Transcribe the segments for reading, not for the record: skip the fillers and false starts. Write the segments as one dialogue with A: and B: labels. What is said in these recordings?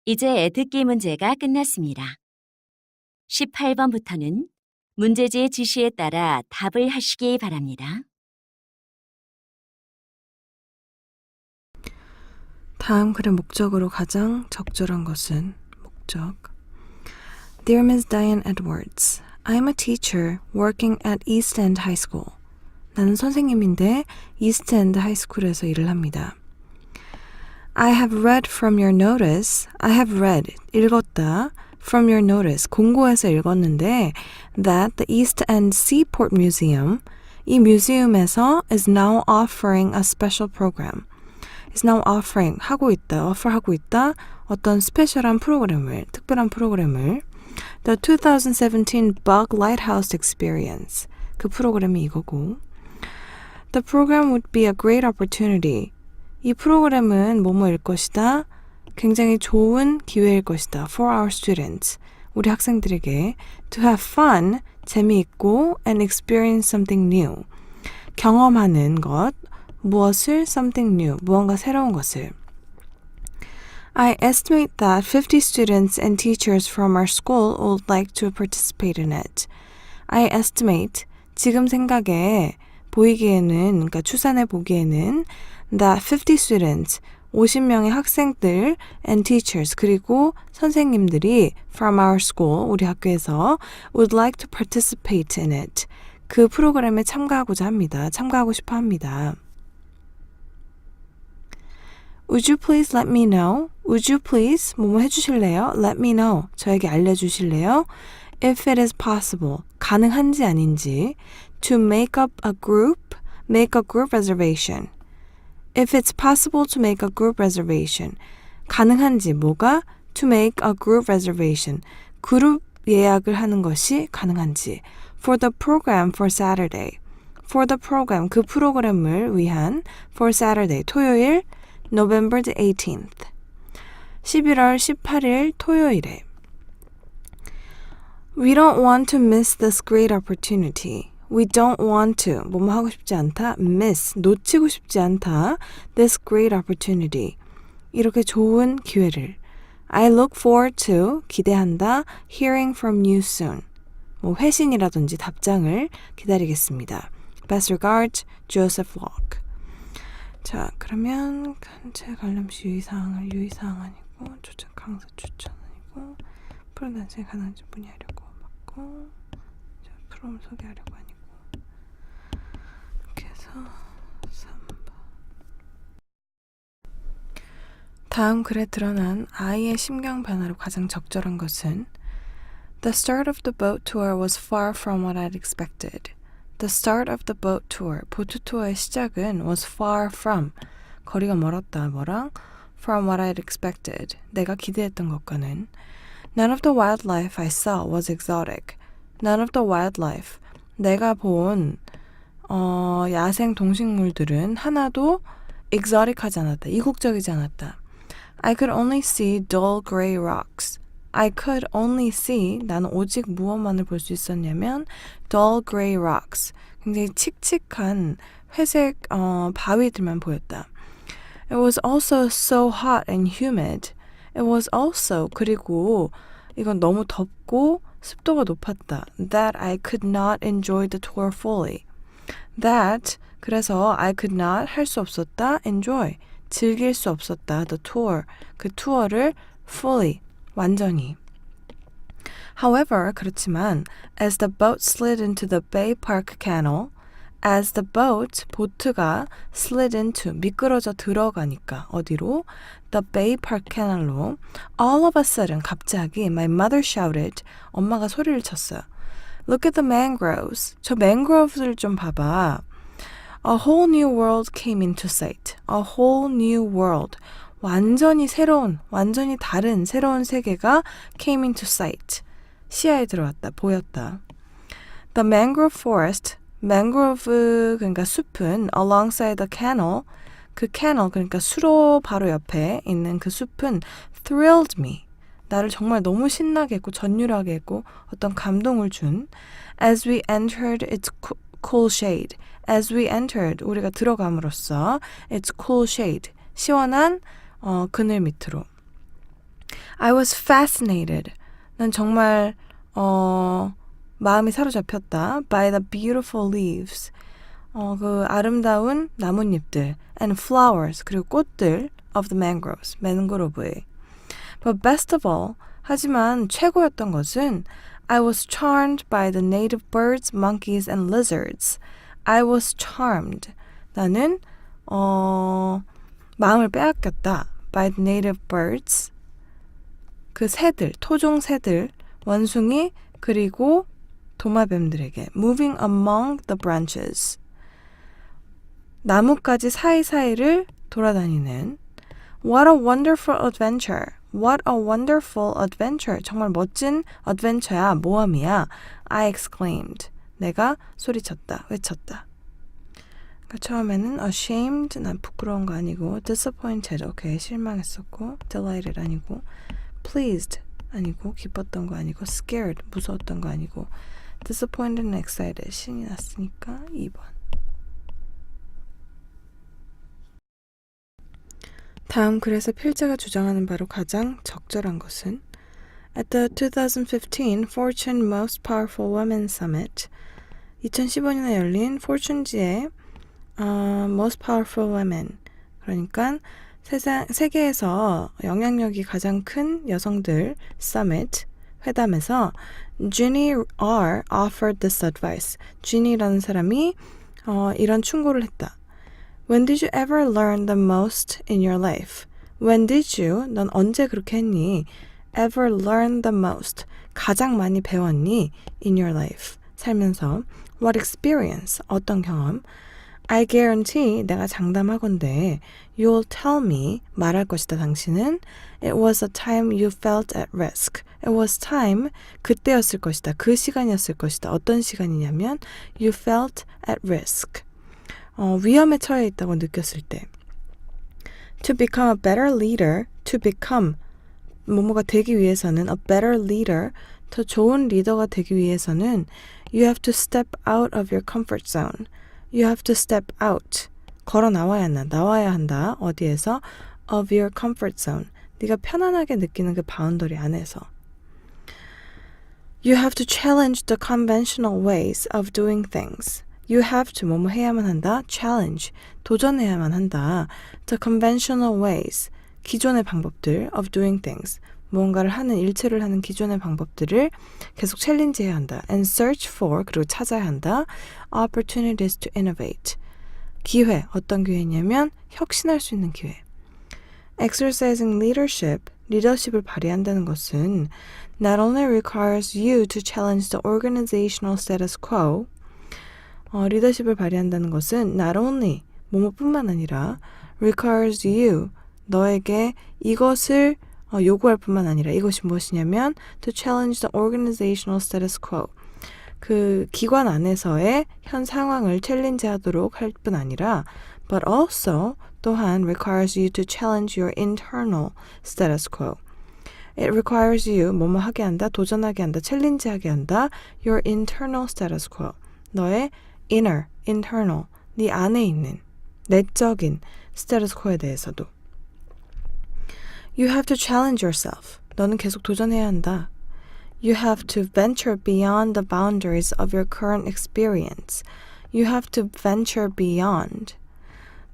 A: 이제 듣기 문제가 끝났습니다. 18번부터는 문제지의 지시에 따라 답을 하시기 바랍니다.
B: 다음 글의 목적으로 가장 적절한 것은 목적. Dear Ms. Diane Edwards, I am a teacher working at East End High School. 나는 선생님인데 East End High School에서 일을 합니다. I have read from your notice. I have read, 읽었다. From your notice, 공고에서 읽었는데 that the East End Seaport Museum, 이 뮤지엄에서 is now offering a special program. is now offering, 하고 있다, offer하고 있다, 어떤 스페셜한 프로그램을, 특별한 프로그램을 The 2017 Bug Lighthouse Experience, 그 프로그램이 이거고 The program would be a great opportunity. 이 프로그램은 뭐뭐일 것이다, 굉장히 좋은 기회일 것이다 for our students, 우리 학생들에게 to have fun, 재미있고 and experience something new, 경험하는 것, 무엇을 something new, 무언가 새로운 것을. I estimate that 50 students and teachers from our school would like to participate in it. I estimate, 지금 생각에, 보이기에는, 그러니까 추산해 보기에는 that 50 students, 50명의 학생들 and teachers, 그리고 선생님들이 from our school, 우리 학교에서 would like to participate in it. 그 프로그램에 참가하고자 합니다. 참가하고 싶어 합니다. Would you please let me know? Would you please 뭐뭐 해주실래요? Let me know. 저에게 알려주실래요? If it is possible. 가능한지 아닌지. To make up a group. Make a group reservation. If it's possible to make a group reservation. 가능한지 뭐가? To make a group reservation. 그룹 예약을 하는 것이 가능한지. For the program for Saturday. For the program. 그 프로그램을 위한 for Saturday. 토요일 November the 18th. 11월 18일 토요일에. We don't want to miss this great opportunity. We don't want to, 뭐뭐 하고 싶지 않다, miss, 놓치고 싶지 않다, this great opportunity, 이렇게 좋은 기회를. I look forward to, 기대한다, hearing from you soon, 뭐 회신이라든지 답장을 기다리겠습니다. Best regards, Joseph Locke. 자, 그러면 단체 관람시 유의사항을 유의사항 아니고 조정 강사 추천 아니고 프로 단체 가능한지 문의하려고 맞고 프로그램 소개하려고 아니고 이렇게 해서 3번. 다음 글에 드러난 아이의 심경 변화로 가장 적절한 것은 The start of the boat tour was far from what I'd expected. The start of the boat tour, 보트 투어의 시작은 was far from, 거리가 멀었다, 뭐랑? From what I'd expected, 내가 기대했던 것과는. None of the wildlife I saw was exotic. None of the wildlife, 내가 본 야생 동식물들은 하나도 exotic하지 않았다, 이국적이지 않았다. I could only see dull gray rocks. I could only see, 나는 오직 무엇만을 볼 수 있었냐면 dull gray rocks, 굉장히 칙칙한 회색 바위들만 보였다. It was also so hot and humid. It was also, 그리고 이건 너무 덥고 습도가 높았다. That I could not enjoy the tour fully. That, 그래서 I could not, 할 수 없었다, enjoy, 즐길 수 없었다, the tour, 그 투어를 fully, 완전히. However, 그렇지만 as the boat slid into the Bay Park Canal, as the boat, 보트가 slid into, 미끄러져 들어가니까 어디로? The Bay Park Canal로 all of a sudden, 갑자기 my mother shouted, 엄마가 소리를 쳤어요. Look at the mangroves. 저 맹그로브를 좀 봐봐. A whole new world came into sight. A whole new world. 완전히 새로운, 완전히 다른 새로운 세계가 came into sight. 시야에 들어왔다, 보였다. The mangrove forest, mangrove 그러니까 숲은 alongside the canal, 그 canal 그러니까 수로 바로 옆에 있는 그 숲은 thrilled me. 나를 정말 너무 신나게 했고 전율하게 했고 어떤 감동을 준 as we entered its cool shade. As we entered, 우리가 들어감으로써 its cool shade, 시원한 그늘 밑으로. I was fascinated. 난 정말 마음이 사로잡혔다. By the beautiful leaves. 그 아름다운 나뭇잎들 and flowers, 그리고 꽃들 of the mangroves, 맹그로브의. But best of all, 하지만 최고였던 것은 I was charmed by the native birds, monkeys, and lizards. I was charmed. 나는 마음을 빼앗겼다. By the native birds. 그 새들, 토종 새들, 원숭이, 그리고 도마뱀들에게. Moving among the branches. 나뭇가지 사이사이를 돌아다니는. What a wonderful adventure. What a wonderful adventure. 정말 멋진 adventure야, 모험이야. I exclaimed. 내가 소리쳤다, 외쳤다. 그러니까 처음에는 ashamed, 난 부끄러운 거 아니고 disappointed, 오케이, 실망했었고 delighted 아니고 pleased 아니고 기뻤던 거 아니고 scared, 무서웠던 거 아니고 disappointed and excited, 신이 났으니까 2번. 다음 글에서 필자가 주장하는 바로 가장 적절한 것은 At the 2015 Fortune Most Powerful Women Summit 2015년에 열린 포춘지의 Most Powerful Women, 그러니까 세계에서 영향력이 가장 큰 여성들 Summit 회담에서 Ginny R. offered this advice. Ginny라는 사람이 이런 충고를 했다. When did you ever learn the most in your life? When did you, 넌 언제 그렇게 했니? Ever learn the most, 가장 많이 배웠니? In your life, 살면서. What experience, 어떤 경험? I guarantee, 내가 장담하건대 You'll tell me, 말할 것이다 당신은 It was a time you felt at risk. It was time, 그때였을 것이다. 그 시간이었을 것이다. 어떤 시간이냐면 You felt at risk. 위험에 처해 있다고 느꼈을 때. To become a better leader, to become, 뭐뭐가 되기 위해서는 a better leader, 더 좋은 리더가 되기 위해서는 You have to step out of your comfort zone. You have to step out. 걸어 나와야 한다. 어디에서? Of your comfort zone. 네가 편안하게 느끼는 그 바운더리 안에서. You have to challenge the conventional ways of doing things. You have to 뭐뭐 해야만 한다. Challenge. 도전해야만 한다. The conventional ways. 기존의 방법들 of doing things. 무언가를 하는, 일체를 하는 기존의 방법들을 계속 챌린지해야 한다. And search for, 그리고 찾아야 한다. Opportunities to innovate. 기회, 어떤 기회냐면 혁신할 수 있는 기회. Exercising leadership, 리더십을 발휘한다는 것은 not only requires you to challenge the organizational status quo, 리더십을 발휘한다는 것은 not only, 뭐뭐뿐만 아니라 requires you, 너에게 이것을 요구할 뿐만 아니라 이것이 무엇이냐면 to challenge the organizational status quo. 그 기관 안에서의 현 상황을 챌린지하도록 할 뿐 아니라 but also 또한 requires you to challenge your internal status quo. It requires you 뭐뭐 하게 한다, 도전하게 한다, 챌린지하게 한다 your internal status quo. 너의 inner, internal, 네 안에 있는 내적인 status quo에 대해서도. You have to challenge yourself. 너는 계속 도전해야 한다. You have to venture beyond the boundaries of your current experience. You have to venture beyond.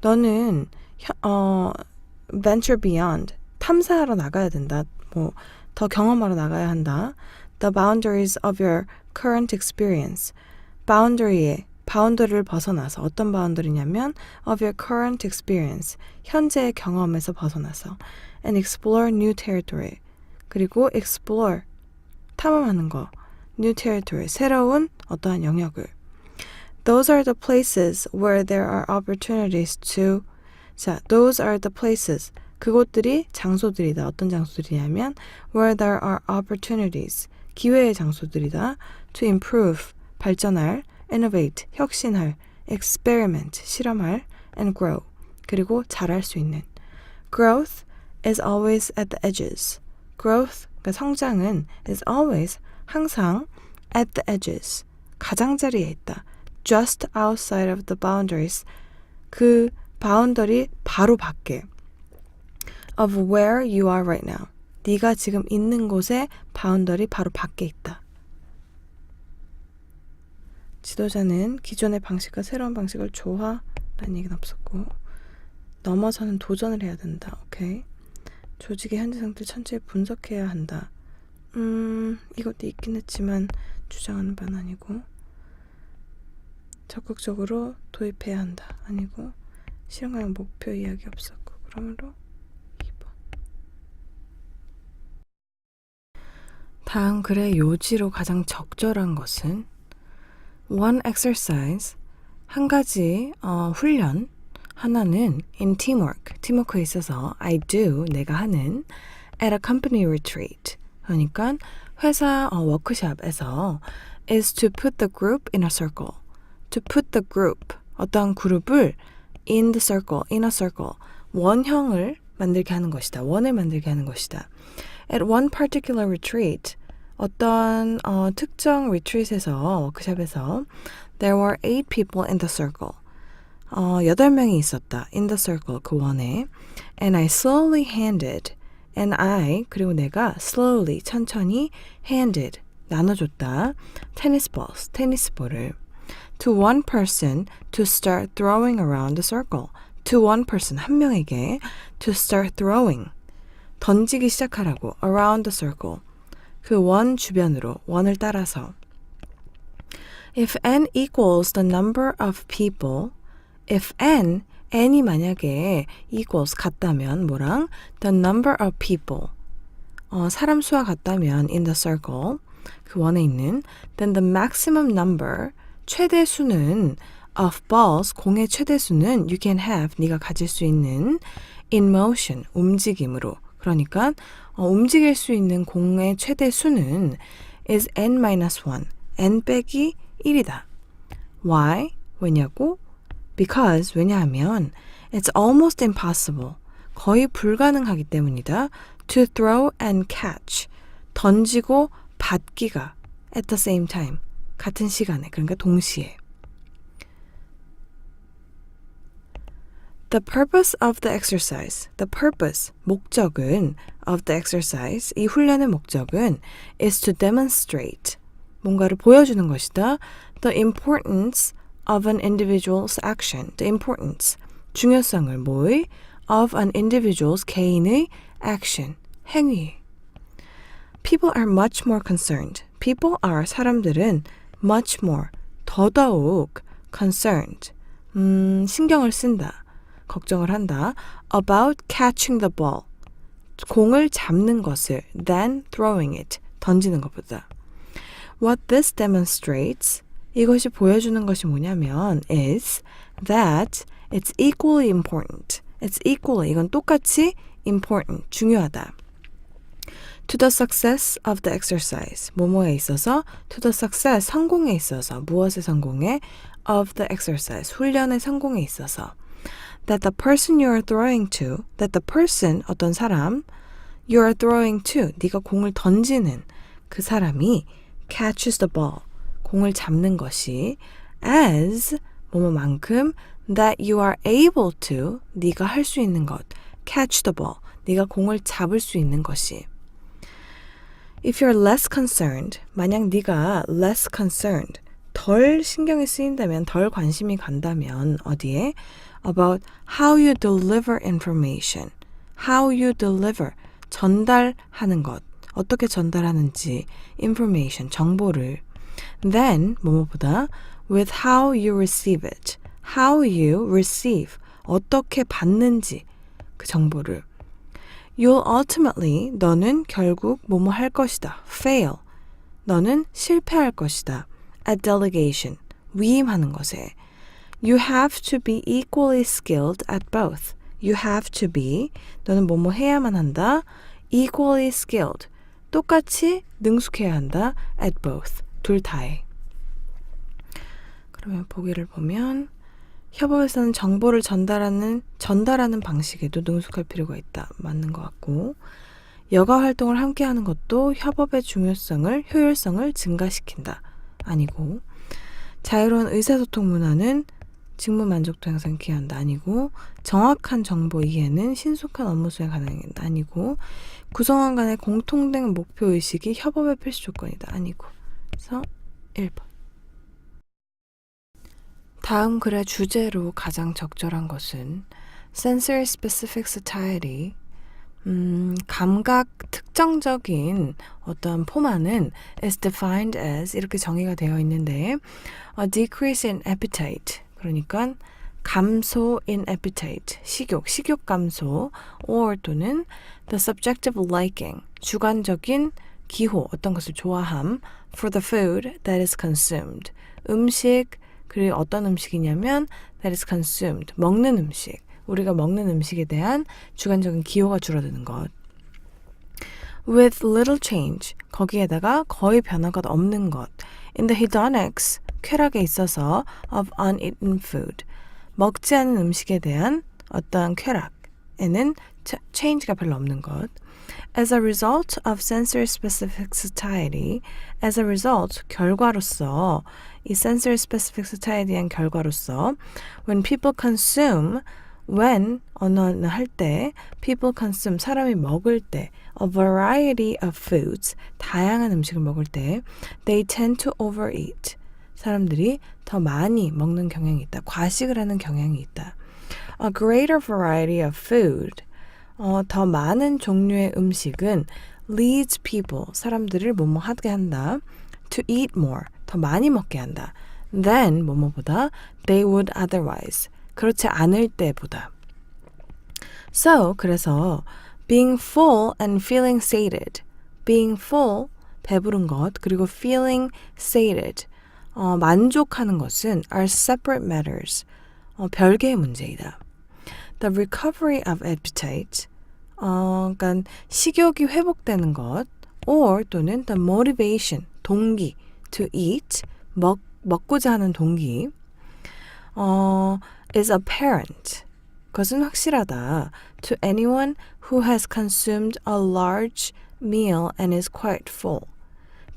B: 너는 venture beyond. 탐사하러 나가야 된다. 더 경험하러 나가야 한다. The boundaries of your current experience. 바운더리를 벗어나서 어떤 바운더리냐면 of your current experience. 현재의 경험에서 벗어나서 and explore new territory. 그리고 explore, 탐험하는 거. new territory, 새로운 어떠한 영역을. Those are the places where there are opportunities to 자, those are the places. 그곳들이 장소들이다. 어떤 장소들이냐면 where there are opportunities. 기회의 장소들이다. To improve. 발전할. Innovate. 혁신할. Experiment. 실험할. And grow. 그리고 자랄 수 있는. Growth is always at the edges. Growth, 그러니까 성장은 is always, 항상 at the edges. 가장자리에 있다. Just outside of the boundaries. 그 바운더리 바로 밖에. Of where you are right now. 네가 지금 있는 곳에 바운더리 바로 밖에 있다. 지도자는 기존의 방식과 새로운 방식을 조화라는 얘기는 없었고 넘어서는 도전을 해야 된다. 오케이. 조직의 현재 상태를 천천히 분석해야 한다. 이것도 있긴 했지만 주장하는 바는 아니고 적극적으로 도입해야 한다. 아니고 실현가능 목표 이야기 없었고 그러므로 2번. 다음 글의 요지로 가장 적절한 것은 one exercise, 한 가지 훈련, 하나는 in teamwork, 팀워크에 있어서 I do, 내가 하는 at a company retreat, 그러니까 회사 워크숍에서 is to put the group in a circle. To put the group, 어떠한 그룹을 in the circle, in a circle, 원형을 만들게 하는 것이다. 원을 만들게 하는 것이다. At one particular retreat, 어떤 특정 retreat에서, 워크숍에서 there were 8 people in the circle. 8명이 있었다. in the circle, 그 원에. And I slowly handed, and I, 그리고 내가 slowly, 천천히 handed, 나눠줬다. tennis balls, 테니스볼을. To one person to start throwing around the circle. To one person, 한 명에게 to start throwing, 던지기 시작하라고 around the circle, 그 원 주변으로, 원을 따라서. If n equals the number of people, if n이 만약에 equals 같다면 뭐랑 the number of people, 사람 수와 같다면 in the circle, 그 원에 있는 then the maximum number, 최대 수는 of balls, 공의 최대 수는 you can have, 네가 가질 수 있는 in motion, 움직임으로. 그러니까 움직일 수 있는 공의 최대 수는 is n-1, n 빼기 1이다. Why? 왜냐고? Because, 왜냐하면 it's almost impossible, 거의 불가능하기 때문이다. To throw and catch, 던지고 받기가 at the same time, 같은 시간에, 그러니까 동시에. The purpose of the exercise, the purpose, 목적은 of the exercise, 이 훈련의 목적은 is to demonstrate, 뭔가를 보여주는 것이다. The importance of an individual's action, the importance, 중요성을 뭐의? of an individual's, 개인의 action, 행위. People are much more concerned. People are, 사람들은 much more, 더더욱 concerned, 신경을 쓴다, 걱정을 한다. about catching the ball, 공을 잡는 것을 than throwing it, 던지는 것보다. What this demonstrates, 이것이 보여주는 것이 뭐냐면 is that it's equally important. It's equally, 이건 똑같이 important, 중요하다. To the success of the exercise, 뭐뭐에 있어서 to the success, 성공에 있어서, 무엇의 성공에? of the exercise, 훈련의 성공에 있어서. That the person you are throwing to, that the person, 어떤 사람, you are throwing to, 네가 공을 던지는 그 사람이 catches the ball, 공을 잡는 것이 as, 뭐뭐만큼 that you are able to, 네가 할 수 있는 것, catch the ball, 네가 공을 잡을 수 있는 것이. If you're less concerned, 만약 네가 less concerned, 덜 신경이 쓰인다면, 덜 관심이 간다면 어디에? About how you deliver information. How you deliver, 전달하는 것, 어떻게 전달하는지, information, 정보를. Then, 뭐뭐보다 with how you receive it. How you receive, 어떻게 받는지, 그 정보를. You'll ultimately, 너는 결국 뭐뭐 할 것이다. fail, 너는 실패할 것이다. at delegation, 위임하는 것에. You have to be equally skilled at both. You have to be, 너는 뭐뭐 해야만 한다. Equally skilled, 똑같이 능숙해야 한다. At both, 둘 다에. 그러면 보기를 보면 협업에서는 정보를 전달하는 방식에도 능숙할 필요가 있다. 맞는 것 같고, 여가 활동을 함께 하는 것도 협업의 효율성을 증가시킨다. 아니고, 자유로운 의사소통 문화는 직무 만족도 향상에 기여한다. 아니고, 정확한 정보 이해는 신속한 업무 수행 가능하다. 아니고, 구성원 간의 공통된 목표의식이 협업의 필수 조건이다. 아니고. 그래서 1번. 다음 글의 주제로 가장 적절한 것은 sensory specific satiety, 감각 특정적인 어떤 포만은 is defined as 이렇게 정의가 되어 있는데 a decrease in appetite, 그러니까 감소 in appetite, 식욕 감소, or 또는 the subjective liking, 주관적인 기호, 어떤 것을 좋아함 for the food that is consumed, 음식, 그리고 어떤 음식이냐면 that is consumed, 먹는 음식, 우리가 먹는 음식에 대한 주관적인 기호가 줄어드는 것. With little change, 거기에다가 거의 변화가 없는 것. In the hedonics, 쾌락에 있어서 of uneaten food, 먹지 않은 음식에 대한 어떠한 쾌락에는 change가 별로 없는 것. As a result of sensory specific satiety, as a result, 결과로서, 이 sensory specific satiety의 결과로서, when people consume, when, 언어는 할 때, people consume, 사람이 먹을 때, a variety of foods, 다양한 음식을 먹을 때, they tend to overeat, 사람들이 더 많이 먹는 경향이 있다. 과식을 하는 경향이 있다. A greater variety of food, 더 많은 종류의 음식은 leads people, 사람들을 뭐뭐 하게 한다. To eat more, 더 많이 먹게 한다. Than, 뭐뭐보다 they would otherwise, 그렇지 않을 때보다. So, 그래서 being full and feeling sated, being full, 배부른 것, 그리고 feeling sated, 만족하는 것은 are separate matters, 별개의 문제이다. The recovery of appetite, 그러니까 식욕이 회복되는 것, or 또는 the motivation, 동기, to eat, 먹고자 하는 동기, is apparent, 그것은 확실하다. To anyone who has consumed a large meal and is quite full.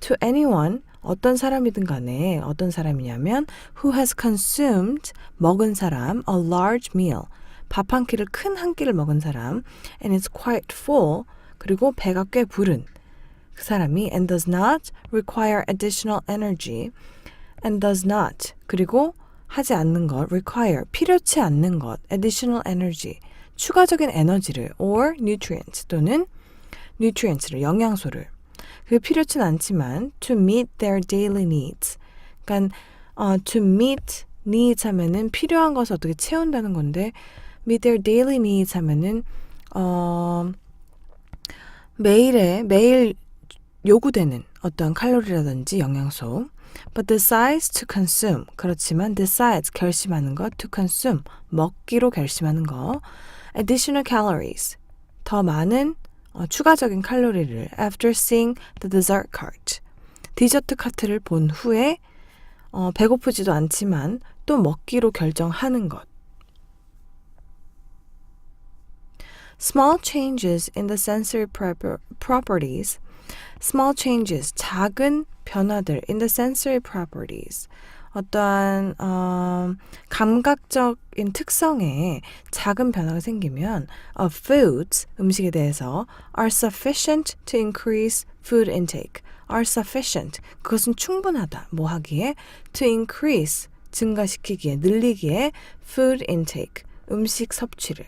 B: To anyone, 어떤 사람이든 간에 어떤 사람이냐면 who has consumed, 먹은 사람, a large meal, 밥 한 끼를 큰 한 끼를 먹은 사람, and is quite full, 그리고 배가 꽤 부른 그 사람이 and does not require additional energy, and does not, 그리고 하지 않는 것, require, 필요치 않는 것, additional energy, 추가적인 에너지를, or nutrients, 또는 nutrients를, 영양소를. 그게 필요치는 않지만 to meet their daily needs. 그러니까 to meet needs 하면은 필요한 것을 어떻게 채운다는 건데 meet their daily needs 하면은 매일 요구되는 어떤 칼로리라든지 영양소. But decides to consume. 그렇지만 decides, 결심하는 것, to consume, 먹기로 결심하는 것. Additional calories, 더 많은 추가적인 칼로리를 after seeing the dessert cart. 디저트 카트를 본 후에 배고프지도 않지만 또 먹기로 결정하는 것. Small changes in the sensory properties. Small changes, 작은 변화들 in the sensory properties. 어떠한 감각적인 특성에 작은 변화가 생기면 of foods, 음식에 대해서 are sufficient to increase food intake. are sufficient, 그것은 충분하다. 뭐 하기에? to increase, 증가시키기에, 늘리기에 food intake, 음식 섭취를.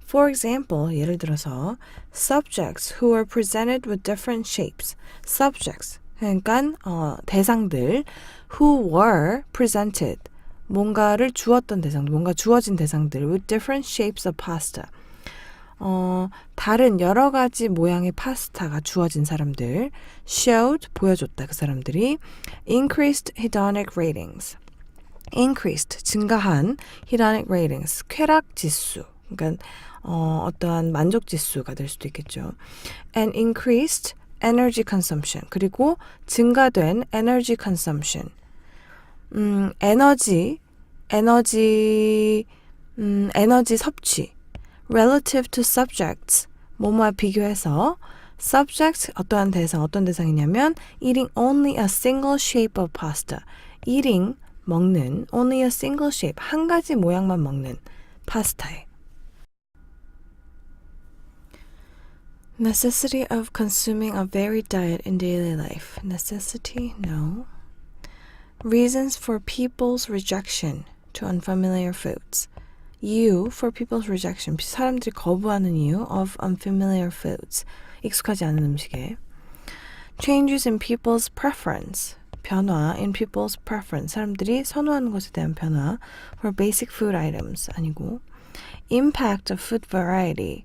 B: For example, 예를 들어서 subjects who are presented with different shapes. subjects, 그러니까 대상들 who were presented, 뭔가를 주었던 대상들, 뭔가 주어진 대상들 with different shapes of pasta. 다른 여러 가지 모양의 파스타가 주어진 사람들 showed, 보여줬다. 그 사람들이 increased hedonic ratings, increased, 증가한 hedonic ratings, 쾌락 지수. 그러니까 어떠한 만족 지수가 될 수도 있겠죠. and increased energy consumption. 그리고 증가된 energy consumption. 에너지 섭취. relative to subjects. 뭐뭐와 비교해서 subject 어떠한 대상, 어떤 대상이냐면 eating only a single shape of pasta. eating 먹는 only a single shape 한 가지 모양만 먹는 파스타에. Necessity of consuming a varied diet in daily life. Necessity? No. Reasons for people's rejection to unfamiliar foods. 이유 for people's rejection. 사람들이 거부하는 이유 of unfamiliar foods. 익숙하지 않은 음식에. Changes in people's preference. 변화 in people's preference. 사람들이 선호하는 것에 대한 변화. For basic food items. 아니고. Impact of food variety.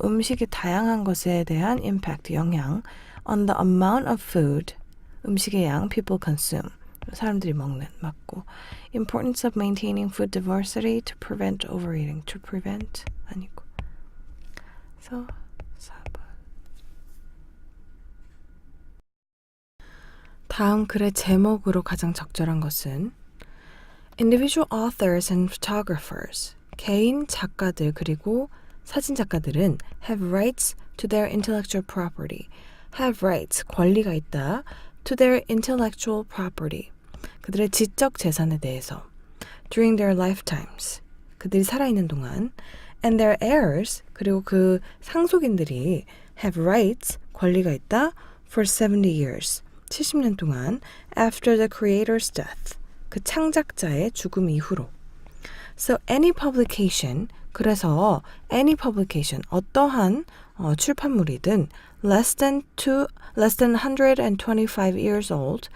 B: 음식의 다양한 것에 대한 impact, 영향. On the amount of food. 음식의 양 people consume. 사람들이 맞고. Importance of maintaining food diversity to prevent overeating. To prevent 아니고. So 4번. 다음 글의 제목으로 가장 적절한 것은 Individual authors and photographers. 개인 작가들 그리고 사진 작가들은 have rights to their intellectual property. have rights, 권리가 있다. to their intellectual property. 그들의 지적 재산에 대해서. during their lifetimes. 그들이 살아있는 동안. and their heirs, 그리고 그 상속인들이 have rights, 권리가 있다. for 70 years. 70년 동안. after the creator's death. 그 창작자의 죽음 이후로. So any publication, 그래서 any publication, 어떠한 출판물이든 less than 125 years old,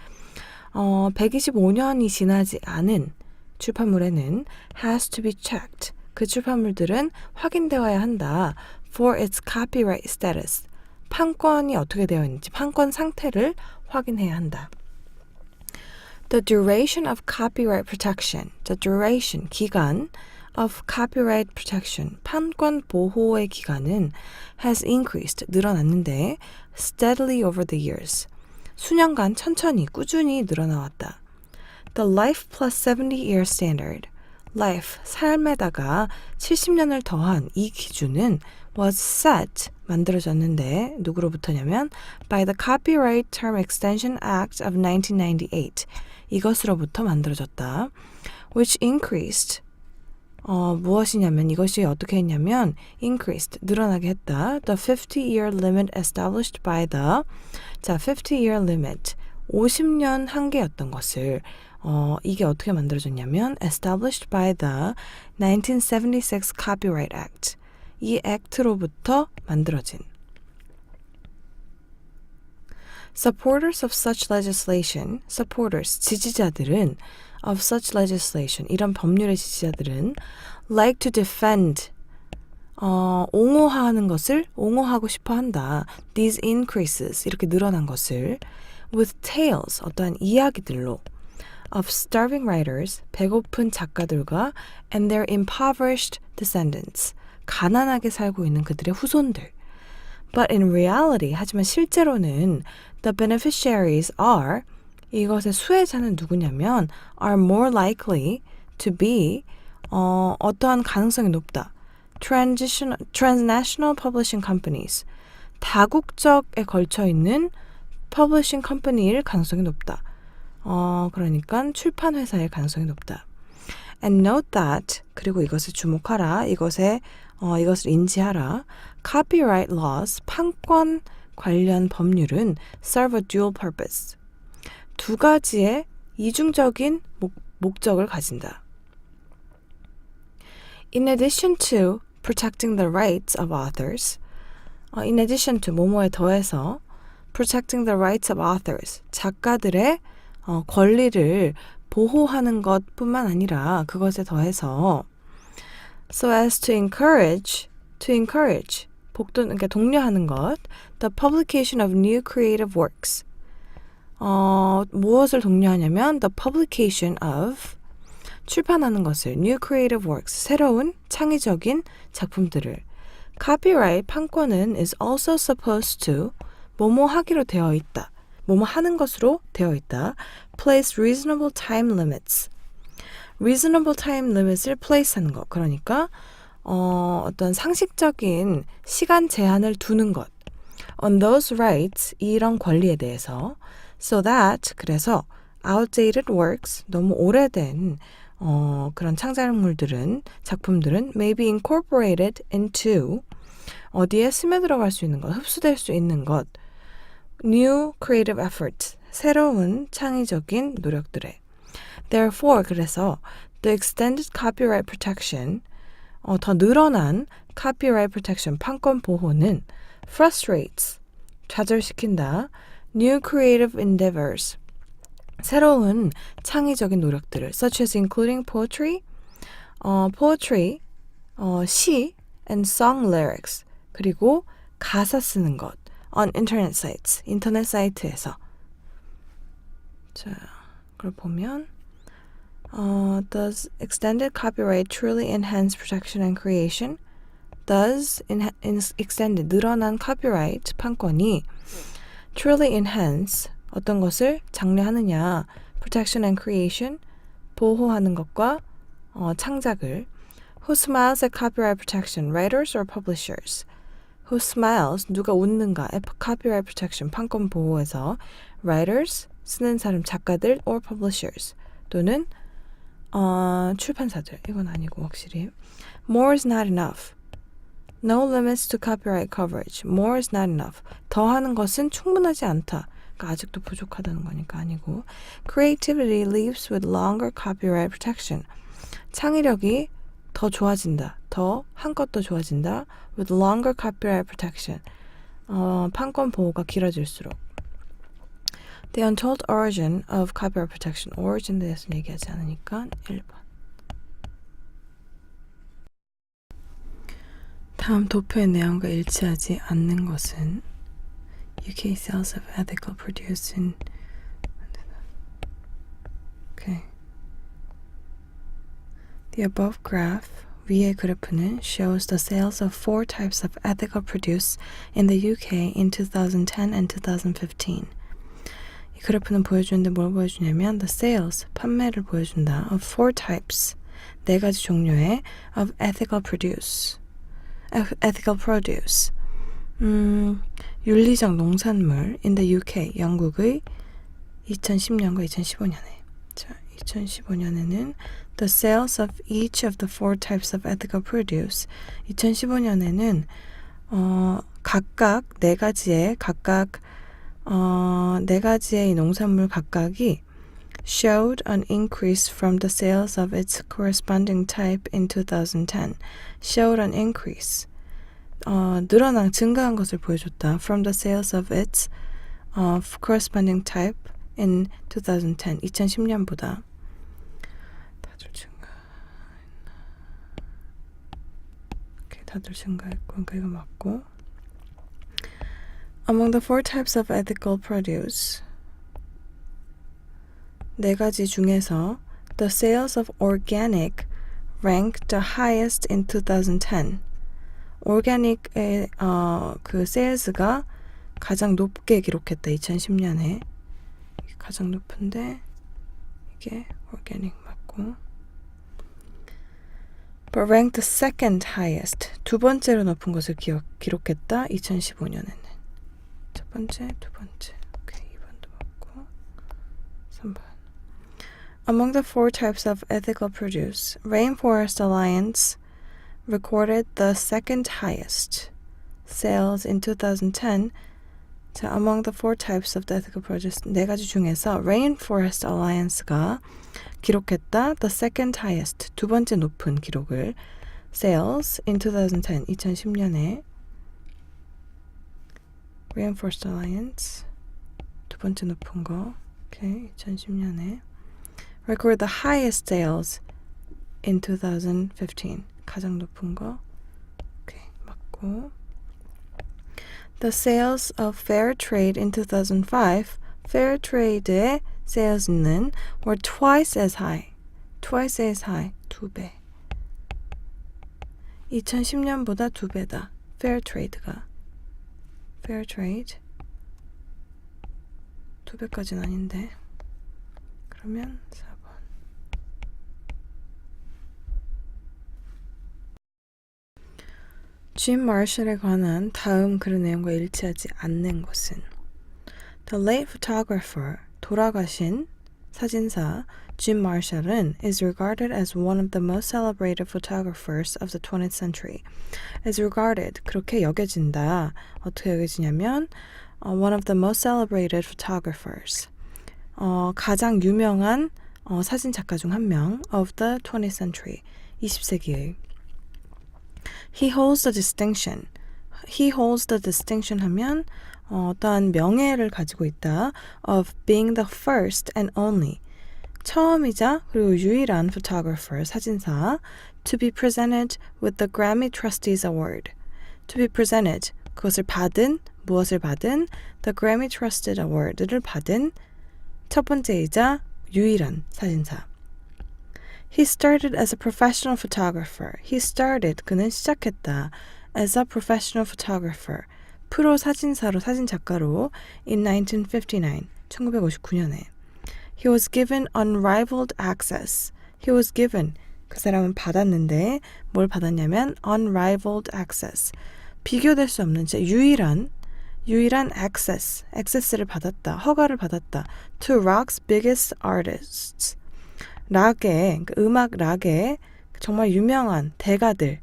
B: 125년이 지나지 않은 출판물에는 has to be checked. 그 출판물들은 확인되어야 한다. for its copyright status. 판권이 어떻게 되어 있는지, 판권 상태를 확인해야 한다. The duration of copyright protection. The duration, 기간 of copyright protection. 판권 보호의 기간은 has increased, 늘어났는데 steadily over the years. 수년간 천천히, 꾸준히 늘어나왔다. The life plus 70 year standard. life, 삶에다가 70년을 더한 이 기준은 was set, 만들어졌는데 누구로부터냐면 by the Copyright Term Extension Act of 1998. 이것으로부터 만들어졌다. which increased, 무엇이냐면 이것이 어떻게 했냐면 increased, 늘어나게 했다. The 50-year limit established by the 50-year limit, 50년 한계였던 것을 이게 어떻게 만들어졌냐면 established by the 1976 Copyright Act. 이 액트로부터 만들어진. Supporters of such legislation, supporters, 지지자들은 of such legislation, 이런 법률의 지지자들은 like to defend, 옹호하고 싶어 한다. These increases, 이렇게 늘어난 것을 with tales, 어떠한 이야기들로 of starving writers, 배고픈 작가들과 and their impoverished descendants, 가난하게 살고 있는 그들의 후손들. But in reality, 하지만 실제로는 the beneficiaries are, 이것의 수혜자는 누구냐면 are more likely to be, 어떠한 가능성이 높다. transnational publishing companies, 다국적에 걸쳐 있는 publishing company일 가능성이 높다. 그러니까 출판 회사의 가능성이 높다. And note that, 그리고 이것을 주목하라. 이것을 인지하라. Copyright laws, 판권 관련 법률은 serve a dual purpose. 두 가지의 이중적인 목적을 가진다. In addition to protecting the rights of authors, in addition to 뭐뭐에 더해서 protecting the rights of authors, 작가들의 권리를 보호하는 것뿐만 아니라 그것에 더해서 so as to encourage, 그러니까 독려하는 것, the publication of new creative works, 무엇을 독려하냐면 the publication of 출판하는 것을 new creative works 새로운 창의적인 작품들을 copyright 판권은 is also supposed to 뭐뭐 하기로 되어 있다. 뭐뭐 하는 것으로 되어 있다. place reasonable time limits. reasonable time limit을 place 하는 것. 그러니까 어떤 상식적인 시간 제한을 두는 것. on those rights, 이런 권리에 대해서 so that, 그래서 outdated works, 너무 오래된 그런 창작물들은, 작품들은 may be incorporated into 어디에 스며들어갈 수 있는 것, 흡수될 수 있는 것 new creative effort, 새로운 창의적인 노력들에 therefore, 그래서 the extended copyright protection 더 늘어난 copyright protection, 판권 보호는 frustrates, 좌절시킨다 new creative endeavors, 새로운 창의적인 노력들을 such as including poetry, poetry, 시 and song lyrics, 그리고 가사 쓰는 것 on internet sites, 인터넷 사이트에서. 자, 그걸 보면 does extended copyright truly enhance protection and creation? does extended 늘어난 copyright 판권이 truly enhance 어떤 것을 장려하느냐 protection and creation 보호하는 것과 창작을 who smiles at copyright protection writers or publishers who smiles 누가 웃는가 at copyright protection 판권 보호에서 writers 쓰는 사람 작가들 or publishers 또는 출판사들 이건 아니고 확실히 more is not enough no limits to copyright coverage more is not enough 더 하는 것은 충분하지 않다 그러니까 아직도 부족하다는 거니까 아니고 creativity leaves with longer copyright protection 창의력이 더 좋아진다 더 한껏 더 좋아진다 with longer copyright protection 판권 보호가 길어질수록 The untold origin of copyright protection origin에 대해서는 얘기하지 않으니까 1번 다음 도표의 내용과 일치하지 않는 것은 UK sales of ethical produce in Okay. The above graph 위의 그래프는 shows the sales of 4 types of ethical produce in the UK in 2010 and 2015. 이 그래프는 보여주는데 뭘 보여주냐면 the sales, 판매를 보여준다 of 4 types, 4가지 종류의 of ethical produce. 윤리적 농산물 in the UK, 영국의 2010년과 2015년에. 자, 2015년에는 the sales of each of the 4 types of ethical produce. 2015년에는 각각 4가지의 농산물 각각이 showed an increase from the sales of its corresponding type in 2010. showed an increase. 증가한 것을 보여줬다. from the sales of its corresponding type in 2010. 2010년보다. 다들 증가했고, 그러니까 이거 맞고. Among the 4 types of ethical produce, 4가지 중에서 the sales of organic ranked the highest in 2010. organic의 그 sales가 가장 높게 기록했다. 2010년에 가장 높은데 이게 organic 맞고. But ranked the second highest. 두 번째로 높은 것을 기록했다. 2015년에는. 첫 번째, 두 번째. 오케이, 2번도 맞고. 3번. Among the 4 types of ethical produce, Rainforest Alliance recorded the second highest sales in 2010. 자, among the 4 types of the ethical produce, 4가지 중에서 Rainforest Alliance가 기록했다 the second highest, 두 번째 높은 기록을 sales in 2010, 2010년에 Rainforest Alliance 두 번째 높은 거 오케이, 2010년에 record the highest sales in 2015, 가장 높은 거 오케이, 맞고 The sales of fair trade in 2005 Fairtrade의 sales는 were twice as high. twice as high. 2배. 2010년보다 2배다. Fairtrade가. Fairtrade. 2배까지는 아닌데. 그러면 4번. 짐 마셜에 관한 다음 글의 내용과 일치하지 않는 것은 The late photographer, 돌아가신 사진사 Jim Marshall은 is regarded as one of the most celebrated photographers of the 20th century. is regarded, 그렇게 여겨진다. 어떻게 여겨지냐면 one of the most celebrated photographers. 가장 유명한 사진 작가 중 한 명 of the 20th century. 20세기의. He holds the distinction. He holds the distinction 하면 어떠한 명예를 가지고 있다. of being the first and only. 처음이자 그리고 유일한 photographer, 사진사 to be presented with the Grammy Trustees Award. to be presented, 그것을 받은, 무엇을 받은 the Grammy Trusted Award를 받은 첫 번째이자 유일한 사진사. He started as a professional photographer. He started, 그는 시작했다. as a professional photographer. 프로 사진사로, 사진 작가로 in 1959, 1959년에. He was given unrivaled access. He was given, 그 사람은 받았는데 뭘 받았냐면 unrivaled access. 비교될 수 없는 유일한 access, access를 받았다. 허가를 받았다. to rock's biggest artists. 락의, 음악 락의 정말 유명한 대가들,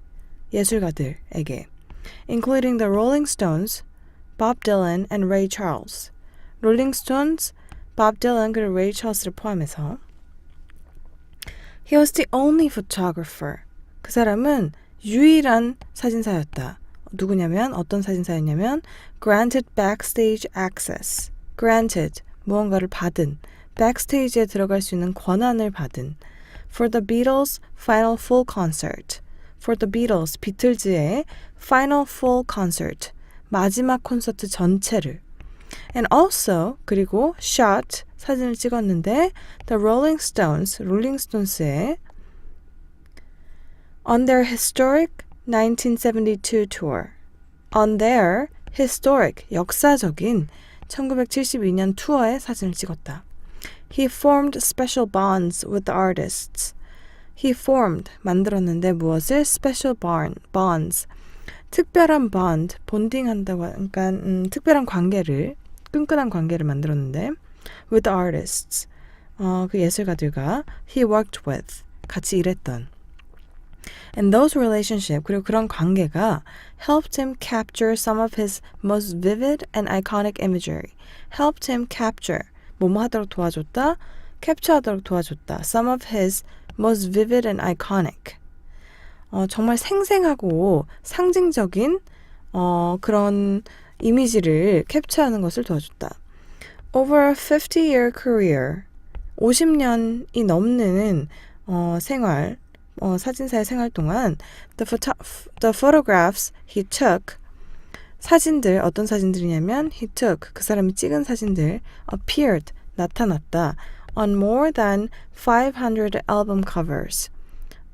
B: 예술가들에게 including the Rolling Stones, Bob Dylan and Ray Charles. Rolling Stones, Bob Dylan 그리고 Ray Charles를 포함해서 He was the only photographer. 그 사람은 유일한 사진사였다. 누구냐면 어떤 사진사였냐면 granted backstage access. granted, 무언가를 받은 백스테이지에 들어갈 수 있는 권한을 받은 For the Beatles' final full concert. For the Beatles, 비틀즈의 final full concert. 마지막 콘서트 전체를. And also, 그리고 shot, 사진을 찍었는데 The Rolling Stones, 롤링스톤스의 On their historic 1972 tour. On their historic, 역사적인 1972년 투어의 사진을 찍었다. He formed special bonds with the artists. He formed, 만들었는데 무엇을? special bonds. 특별한 bond, 본딩한다고 하니까 특별한 관계를, 끈끈한 관계를 만들었는데 with the artists. 그 예술가들과 he worked with, 같이 일했던. And those relationship, 그리고 그런 관계가 helped him capture some of his most vivid and iconic imagery. helped him capture, 뭐뭐 하도록 도와줬다, 캡처하도록 도와줬다. Some of his most vivid and iconic. 정말 생생하고 상징적인 그런 이미지를 캡처하는 것을 도와줬다. Over a 50-year career, 50년이 넘는 생활, 사진사의 생활 동안 the photographs he took, 사진들, 어떤 사진들이냐면 he took, 그 사람이 찍은 사진들 appeared, 나타났다 on more than 500 album covers.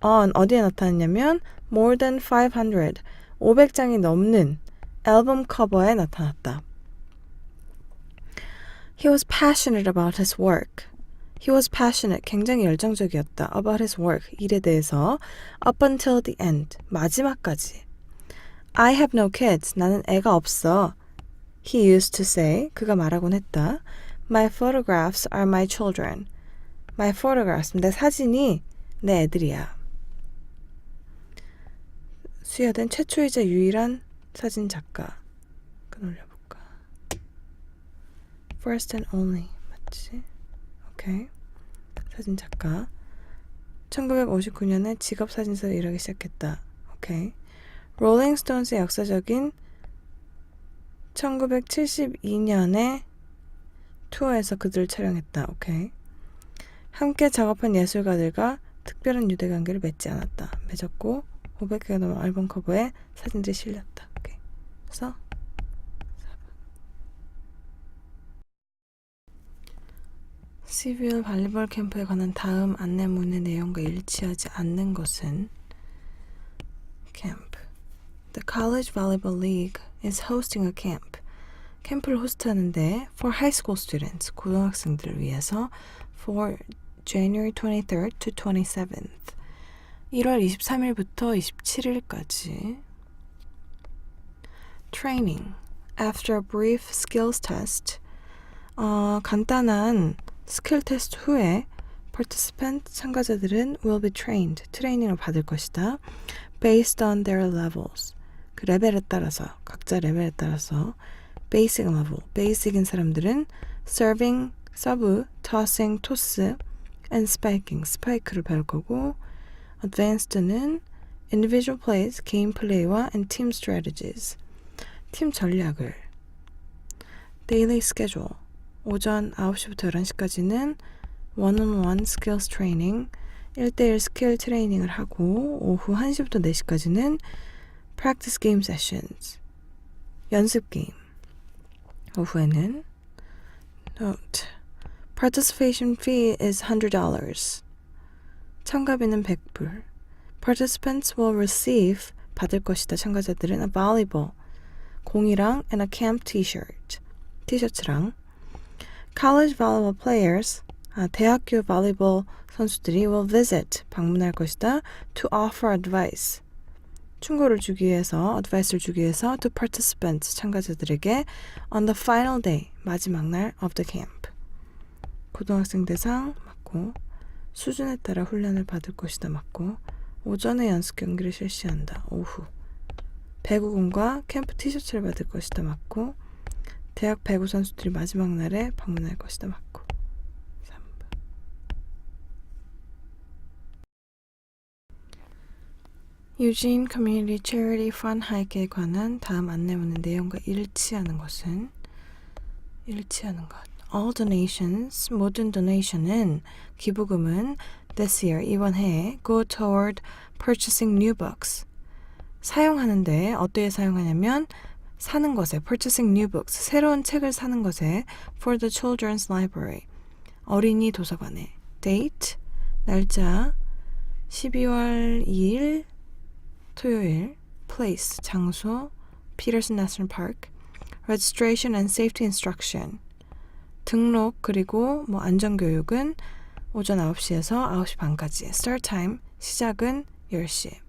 B: on, 어디에 나타났냐면 more than 500, 500장이 넘는 앨범 커버에 나타났다. He was passionate about his work. He was passionate, 굉장히 열정적이었다. about his work, 일에 대해서 up until the end, 마지막까지. I have no kids, 나는 애가 없어. He used to say, 그가 말하곤 했다. My photographs are my children. My photographs, 내 사진이 내 애들이야. 수여된 최초이자 유일한 사진 작가. 올려볼까? First and only, 맞지? 오케이. 사진 작가. 1959년에 직업 사진사로 일하기 시작했다. 오케이. 롤링 스톤스의 역사적인 1972년에 투어에서 그들을 촬영했다. 오케이. 함께 작업한 예술가들과 특별한 유대관계를 맺지 않았다. 맺었고 500개가 넘는 앨범 커버에 사진들이 실렸다. 오케이. 그래서 CVL 발리볼 캠프에 관한 다음 안내문의 내용과 일치하지 않는 것은 camp. The College Volleyball League is hosting a camp. 캠프를 호스트하는데 for high school students, 고등학생들을 위해서 for January 23rd to 27th. 1월 23일부터 27일까지. Training. After a brief skills test, 간단한 스킬 테스트 후에 participant 참가자들은 will be trained, 트레이닝을 받을 것이다. Based on their levels. 그 레벨에 따라서, 각자 레벨에 따라서 basic level, basic인 사람들은 serving, 서브, tossing, 토스, and spiking, 스파이크를 배울 거고 advanced는 individual plays, 개인 플레이와 and team strategies, 팀 전략을. daily schedule, 오전 9시부터 11시까지는 one-on-one skills training, 1대1 스킬 트레이닝을 하고 오후 1시부터 4시까지는 practice game sessions, 연습 게임. 오후에는 note, participation fee is $100. 참가비는 100불. Participants will receive, 받을 것이다. 참가자들은 a volleyball, 공이랑 and a camp t-shirt, 티셔츠랑. College volleyball players, 대학교 volleyball 선수들이 will visit, 방문할 것이다. To offer advice, 충고를 주기 위해서, advice를 주기 위해서 to participants, 참가자들에게 on the final day, 마지막 날 of the camp. 고등학생 대상 맞고 수준에 따라 훈련을 받을 것이다 맞고 오전에 연습 경기를 실시한다. 오후 배구공과 캠프 티셔츠를 받을 것이다 맞고 대학 배구 선수들이 마지막 날에 방문할 것이다 맞고. 3번. Eugene Community Charity Fund Hike에 관한 다음 안내문의 내용과 일치하는 것은 일치하는 것. All donations, 모든 donation은, 기부금은 this year, 이번 해에 go toward purchasing new books. 사용하는데 어디에 사용하냐면 사는 것에, purchasing new books, 새로운 책을 사는 것에 for the children's library, 어린이 도서관에. date, 날짜 12월 2일 토요일. place, 장소 Peterson National Park. registration and safety instruction, 등록 그리고 안전교육은 오전 9시에서 9시 반까지. start time, 시작은 10시.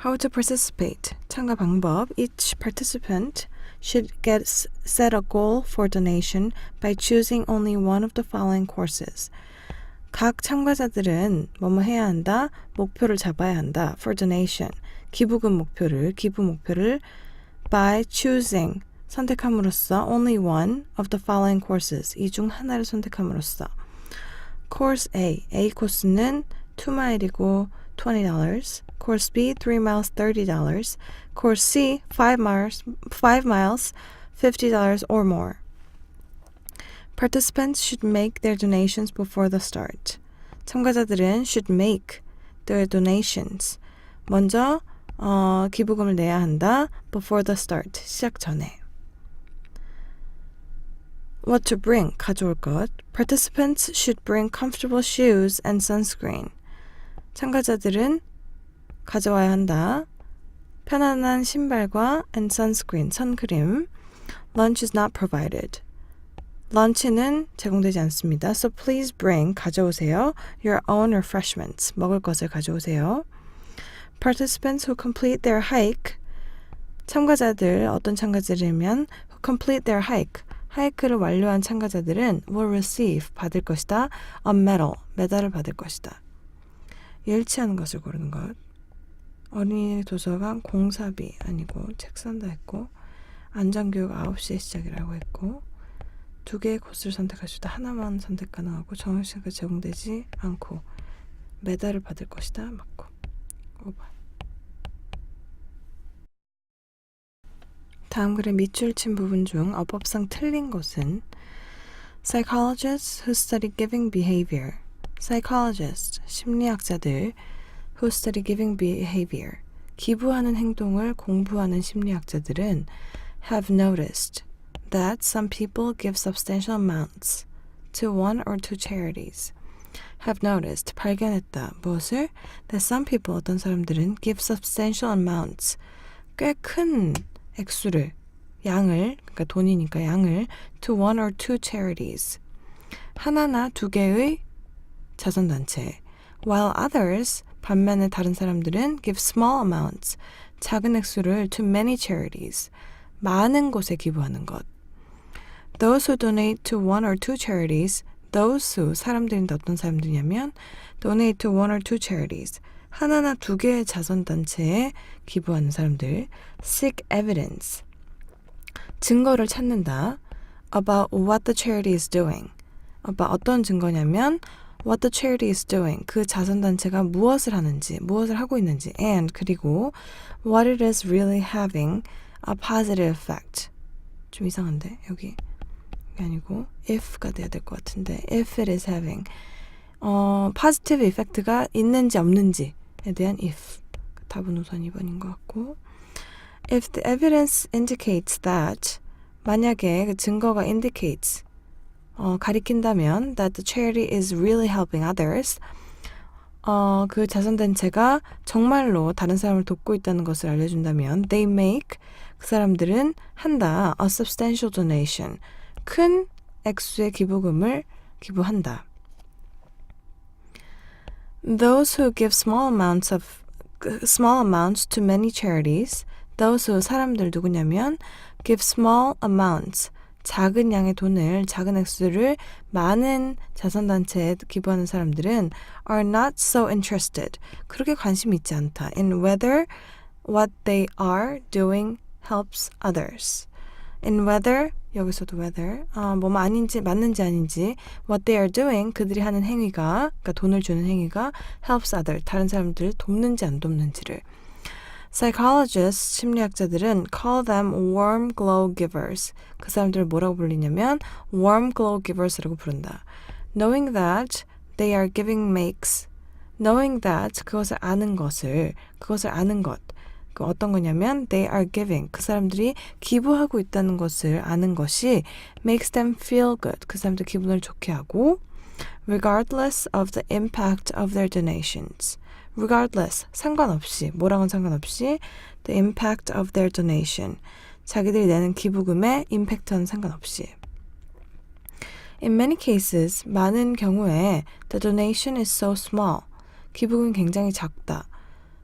B: how to participate, 참가 방법. each participant should set a goal for donation by choosing only one of the following courses. 각 참가자들은 뭐뭐 해야 한다, 목표를 잡아야 한다. for donation, 기부 목표를 by choosing, 선택함으로써 only one of the following courses, 이 중 하나를 선택함으로써. Course A 코스는 2마일이고 $20, Course B 3miles $30, Course C 5miles $50 or more. Participants should make their donations before the start. 참가자들은 should make their donations, 먼저 기부금을 내야 한다. before the start, 시작 전에. What to bring, 가져올 것. Participants should bring comfortable shoes and sunscreen. 참가자들은 가져와야 한다. 편안한 신발과 and sunscreen, 선크림. Lunch is not provided. 런치는 제공되지 않습니다. So please bring, 가져오세요. Your own refreshments, 먹을 것을 가져오세요. Participants who complete their hike, 참가자들, 어떤 참가자들이면 who complete their hike, 하이크를 완료한 참가자들은 will receive, 받을 것이다. a medal, 메달을 받을 것이다. 일치하는 것을 고르는 것. 어린이 도서관 공사비 아니고 책 산다 했고 안전교육 9시에 시작이라고 했고 2개의 코스를 선택할 수 있다. 하나만 선택 가능하고 정시가 제공되지 않고 메달을 받을 것이다. 맞고. 5번. 다음 글의 밑줄 친 부분 중 어법상 틀린 것은 psychologists who study giving behavior, psychologists, 심리학자들 who study giving behavior, 기부하는 행동을 공부하는 심리학자들은 have noticed that some people give substantial amounts, to one or two charities. Have noticed, 발견했다. 무엇을? That some people, 어떤 사람들은 give substantial amounts, 꽤 큰 액수를, 양을, 그러니까 돈이니까 양을 to one or two charities. 하나나 두 개의 자선단체. While others, 반면에 다른 사람들은 give small amounts, 작은 액수를 to many charities, 많은 곳에 기부하는 것. Those who donate to one or two charities, those who, 사람들인데 어떤 사람들이냐면 donate to one or two charities, 하나나 두 개의 자선단체에 기부하는 사람들. seek evidence, 증거를 찾는다. about what the charity is doing, about 어떤 증거냐면 what the charity is doing, 그 자선단체가 무엇을 하는지, 무엇을 하고 있는지, and 그리고 what it is really having a positive effect. 좀 이상한데 여기 아니고 if가 돼야 될 것 같은데 if it is having positive effect가 있는지 없는지에 대한 if. 답은 우선 2번인 것 같고 if the evidence indicates that, 만약에 그 증거가 indicates 가리킨다면 that the charity is really helping others, 그 자선단체가 정말로 다른 사람을 돕고 있다는 것을 알려준다면 they make, 그 사람들은 한다 a substantial donation, 큰 액수의 기부금을 기부한다. Those who give small amounts to many charities, those who, 사람들 누구냐면 give small amounts, 작은 양의 돈을, 작은 액수를 많은 자선단체에 기부하는 사람들은 are not so interested, 그렇게 관심이 있지 않다. in whether what they are doing helps others. in whether, 여기서도 whether, 뭐 아닌지, 맞는지 아닌지, what they are doing, 그들이 하는 행위가, 그러니까 돈을 주는 행위가 helps others, 다른 사람들을 돕는지 안 돕는지를. Psychologists, 심리학자들은 call them warm glow givers. 그 사람들을 뭐라고 불리냐면 warm glow givers라고 부른다. Knowing that they are giving makes, knowing that, 그것을 아는 것을, 그것을 아는 것, 그 어떤 거냐면 they are giving, 그 사람들이 기부하고 있다는 것을 아는 것이 makes them feel good, 그 사람들 기분을 좋게 하고 regardless of the impact of their donations. regardless, 상관없이, 뭐랑은 상관없이 the impact of their donation, 자기들이 내는 기부금의 임팩트와는 상관없이. In many cases, 많은 경우에 the donation is so small, 기부금이 굉장히 작다.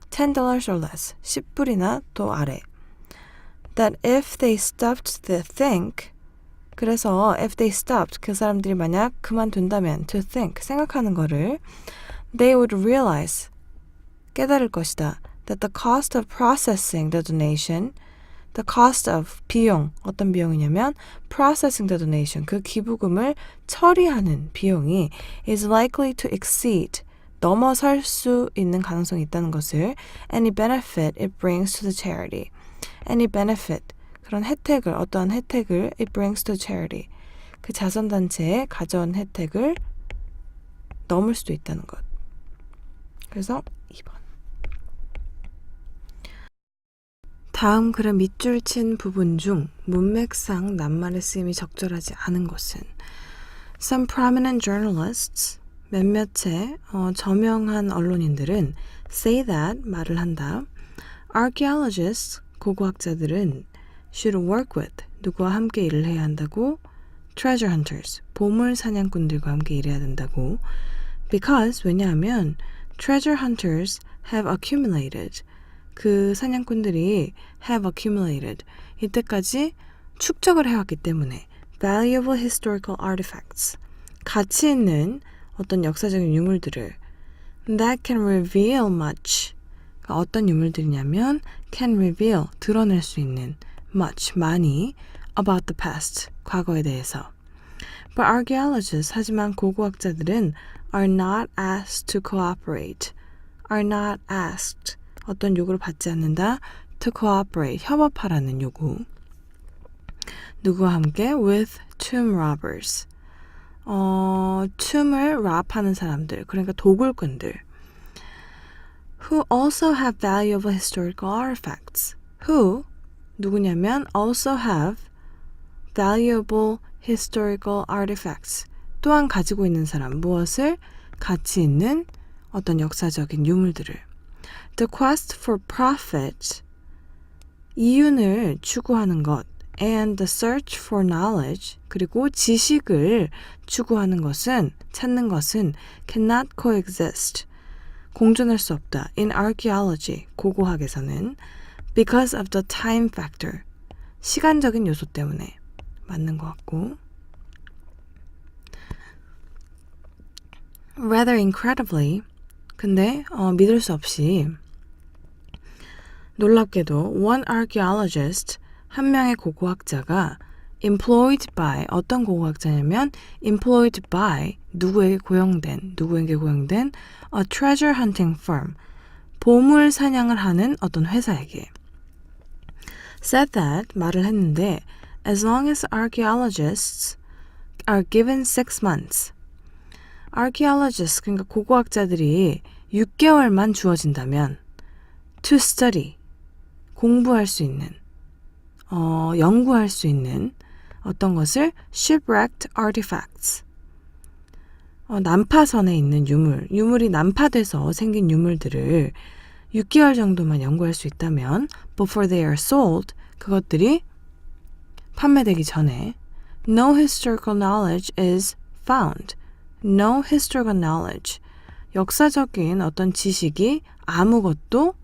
B: $10 or less, 10불이나 더 아래. That if they stopped to think, 그래서 if they stopped, 그 사람들이 만약 그만둔다면 to think, 생각하는 거를 they would realize, 깨달을 것이다. That the cost of processing the donation, the cost of 비용, 어떤 비용이냐면 processing the donation, 그 기부금을 처리하는 비용이 is likely to exceed, 넘어설 수 있는 가능성이 있다는 것을 any benefit it brings to the charity. any benefit, 그런 혜택을, 어떠한 혜택을 it brings to the charity, 그 자선단체에 가져온 혜택을 넘을 수도 있다는 것. 그래서 2번. 다음 글의 밑줄 친 부분 중 문맥상 낱말의 쓰임이 적절하지 않은 것은 Some prominent journalists, 몇몇의 저명한 언론인들은 say that, 말을 한다. Archaeologists, 고고학자들은 should work with, 누구와 함께 일을 해야 한다고. Treasure hunters, 보물 사냥꾼들과 함께 일해야 된다고. Because, 왜냐하면 treasure hunters have accumulated, 그 사냥꾼들이 have accumulated, 이때까지 축적을 해왔기 때문에 valuable historical artifacts, 가치 있는 어떤 역사적인 유물들을 that can reveal much, 그러니까 어떤 유물들이냐면 can reveal, 드러낼 수 있는 much, 많이 about the past, 과거에 대해서. But archaeologists, 하지만 고고학자들은 are not asked to cooperate, are not asked, 어떤 요구를 받지 않는다. to cooperate, 협업하라는 요구. 누구와 함께? with tomb robbers. tomb을 rob하는 사람들, 그러니까 도굴꾼들. who also have valuable historical artifacts. who, 누구냐면 also have valuable historical artifacts, 또한 가지고 있는 사람, 무엇을? 가치 있는 어떤 역사적인 유물들을. The quest for profit, 이윤을 추구하는 것, and the search for knowledge, 그리고 지식을 추구하는 것은, 찾는 것은 cannot coexist, 공존할 수 없다. In archaeology, 고고학에서는 because of the time factor, 시간적인 요소 때문에 맞는 것 같고. Rather incredibly, 근데 믿을 수 없이 놀랍게도 one archaeologist, 한 명의 고고학자가 employed by, 어떤 고고학자냐면 employed by, 누구에게 고용된 a treasure hunting firm, 보물 사냥을 하는 어떤 회사에게 said that, 말을 했는데 as long as archaeologists are given 6 months, archaeologists, 그러니까 고고학자들이 6개월만 주어진다면 to study, 공부할 수 있는, 연구할 수 있는 어떤 것을 shipwrecked artifacts, 난파선에 있는 유물이 난파돼서 생긴 유물들을 6개월 정도만 연구할 수 있다면 before they are sold, 그것들이 판매되기 전에 no historical knowledge is found. No historical knowledge, 역사적인 어떤 지식이 아무것도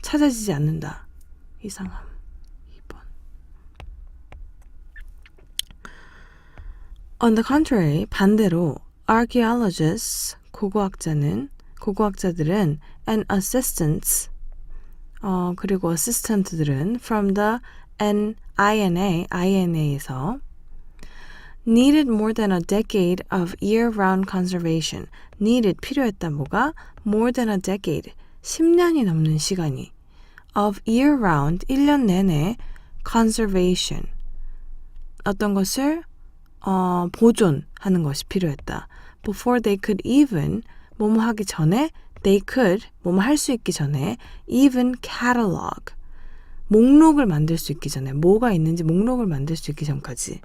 B: 찾아지지 않는다. 이상함. 2번. On the contrary, 반대로 archaeologists, 고고학자들은 and assistants, 그리고 assistant들은 from the INA에서 needed more than a decade of year-round conservation. needed, 필요했다 뭐가? more than a decade, 10년이 넘는 시간이 of year-round, 1년 내내 conservation, 어떤 것을 보존하는 것이 필요했다. before they could even, 뭐뭐 하기 전에 they could, 뭐뭐 할 수 있기 전에 even catalog, 목록을 만들 수 있기 전에 뭐가 있는지 목록을 만들 수 있기 전까지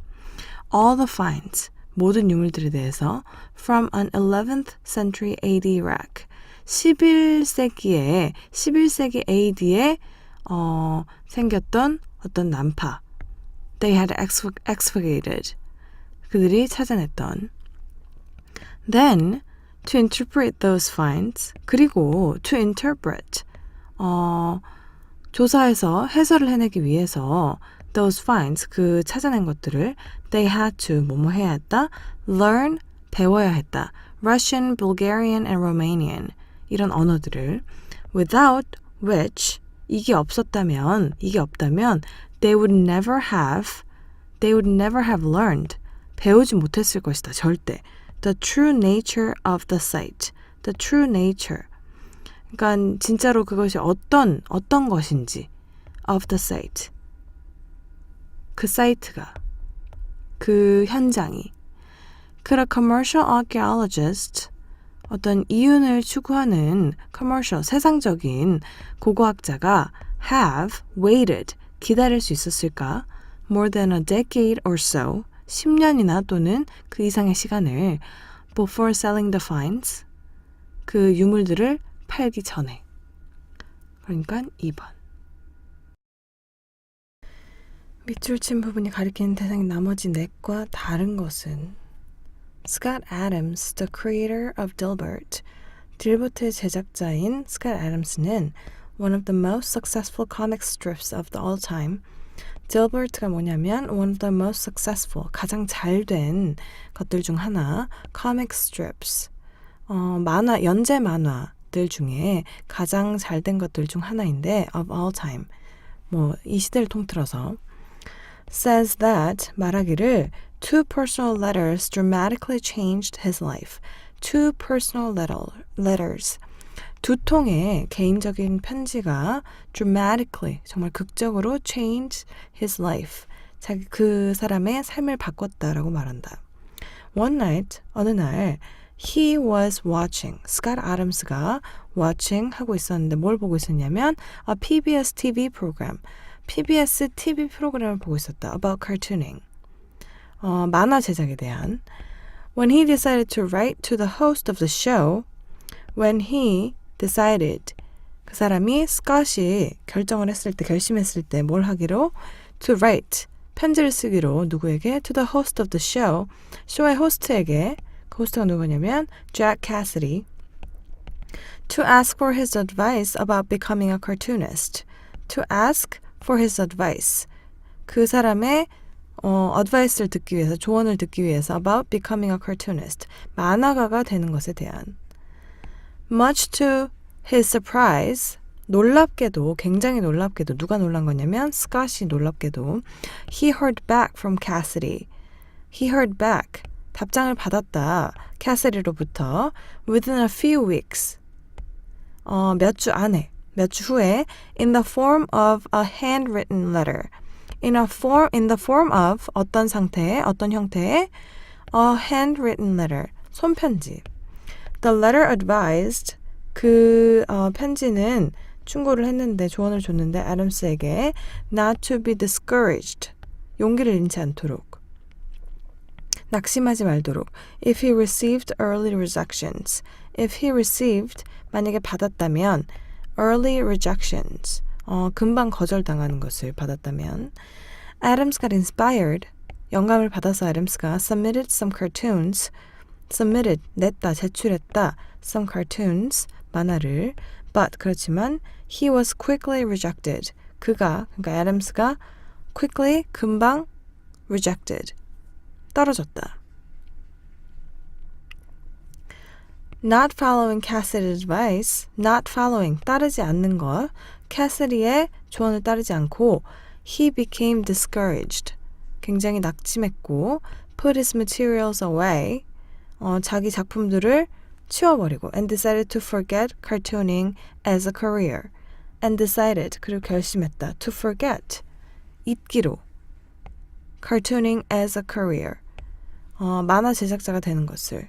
B: all the finds, 모든 유물들에 대해서 from an 11th century AD wreck, 11세기 AD에 생겼던 어떤 난파, they had excavated, 그들이 찾아냈던. Then, to interpret those finds, 그리고 to interpret, 조사해서 해설을 해내기 위해서 those finds, 그 찾아낸 것들을 they had to, 뭐뭐 해야 했다, learn, 배워야 했다, Russian, Bulgarian, and Romanian, 이런 언어들을 without which, 이게 없다면 they would never have learned, 배우지 못했을 것이다, 절대. The true nature of the site, the true nature, 그러니까 진짜로 그것이 어떤 것인지 of the site, 그 사이트가, 그 현장이. Could a commercial archaeologist, 어떤 이윤을 추구하는 commercial, 세상적인 고고학자가 have waited, 기다릴 수 있었을까? More than a decade or so, 10년이나 또는 그 이상의 시간을 before selling the finds, 그 유물들을 팔기 전에. 그러니까 2번. 밑줄 친 부분이 가리키는 대상인 나머지 넷과 다른 것은 Scott Adams, the creator of Dilbert, 딜버트의 제작자인 스캇 애덤스는 one of the most successful comic strips of all time. Dilbert가 뭐냐면 one of the most successful, 가장 잘된 것들 중 하나, comic strips, 만화, 연재 만화들 중에 가장 잘된 것들 중 하나인데 of all time, 이 시대를 통틀어서 says that, 말하기를 two personal letters dramatically changed his life. Two personal letters, 두 통의 개인적인 편지가 dramatically, 정말 극적으로 changed his life, 그 사람의 삶을 바꿨다라고 말한다. One night, 어느 날 he was watching, 스캇 애덤스가 watching 하고 있었는데 뭘 보고 있었냐면 a PBS TV program, PBS TV 프로그램을 보고 있었다. About cartooning, 만화 제작에 대한. When he decided to write to the host of the show, when he decided, 그 사람이 스캇이 결심했을 때 뭘 하기로? To write, 편지를 쓰기로 누구에게? To the host of the show, 쇼의 호스트에게. 그 호스트가 누구냐면 Jack Cassidy. To ask for his advice about becoming a cartoonist. To ask for his advice. 그 사람의 advice를 듣기 위해서, 조언을 듣기 위해서 about becoming a cartoonist. 만화가가 되는 것에 대한. Much to his surprise, 놀랍게도, 굉장히 놀랍게도, 누가 놀란 거냐면 스캇이 놀랍게도 he heard back from Cassidy. He heard back, 답장을 받았다. Cassidy로부터 within a few weeks, 몇 주 안에, 몇 주 후에 in the form of a handwritten letter. In the form of 어떤 상태의, 어떤 형태의 a handwritten letter, 손편지. The letter advised, 그 편지는 충고를 했는데, 조언을 줬는데 애덤스에게 not to be discouraged, 용기를 잃지 않도록, 낙심하지 말도록. If he received early rejections, if he received, 만약에 받았다면 early rejections, 금방 거절당하는 것을 받았다면. Adams got inspired, 영감을 받아서 애덤스가 submitted some cartoons, submitted, 냈다, 제출했다, some cartoons, 만화를. But, 그렇지만 he was quickly rejected. 그러니까 애덤스가 quickly, 금방 rejected, 떨어졌다. Not following Cassidy's advice, not following, 따르지 않는 것, Cassidy의 조언을 따르지 않고 he became discouraged, 굉장히 낙심했고 put his materials away, 자기 작품들을 치워버리고 and decided to forget cartooning as a career. and decided, 그리고 결심했다. to forget, 잊기로. cartooning as a career, 만화 제작자가 되는 것을.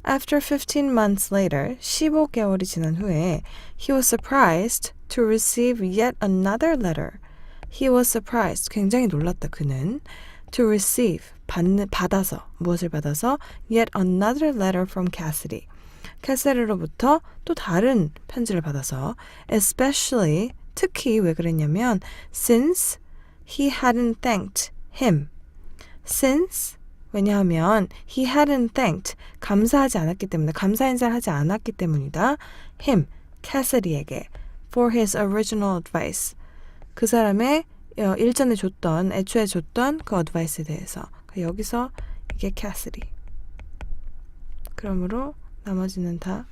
B: After 15 months later, 15개월이 지난 후에 he was surprised to receive yet another letter. He was surprised, 굉장히 놀랐다 그는. To receive, 받아서, 무엇을 받아서? Yet another letter from Cassidy. 캐시디로부터 또 다른 편지를 받아서 especially, 특히 왜 그랬냐면 since he hadn't thanked him. Since, 왜냐하면 he hadn't thanked, 감사하지 않았기 때문에, 감사 인사를 하지 않았기 때문이다. him, 캐시디에게 for his original advice. 그 사람의 일전에 줬던, 애초에 줬던 그 어드바이스에 대해서. 여기서 이게 캐시디. 그러므로 나머지는 다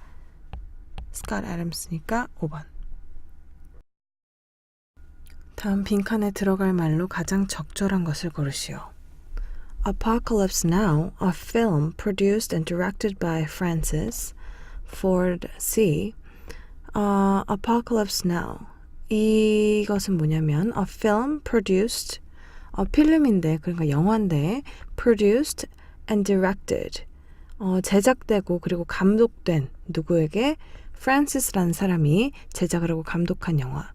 B: 스캇 애덤스니까 5번. 다음 빈칸에 들어갈 말로 가장 적절한 것을 고르시오. Apocalypse Now, a film produced and directed by Francis Ford C. Apocalypse Now. 이것은 뭐냐면 a film produced, 필름인데, 그러니까 영화인데 produced and directed, 제작되고 그리고 감독된 누구에게? 프란시스라는 사람이 제작을 하고 감독한 영화.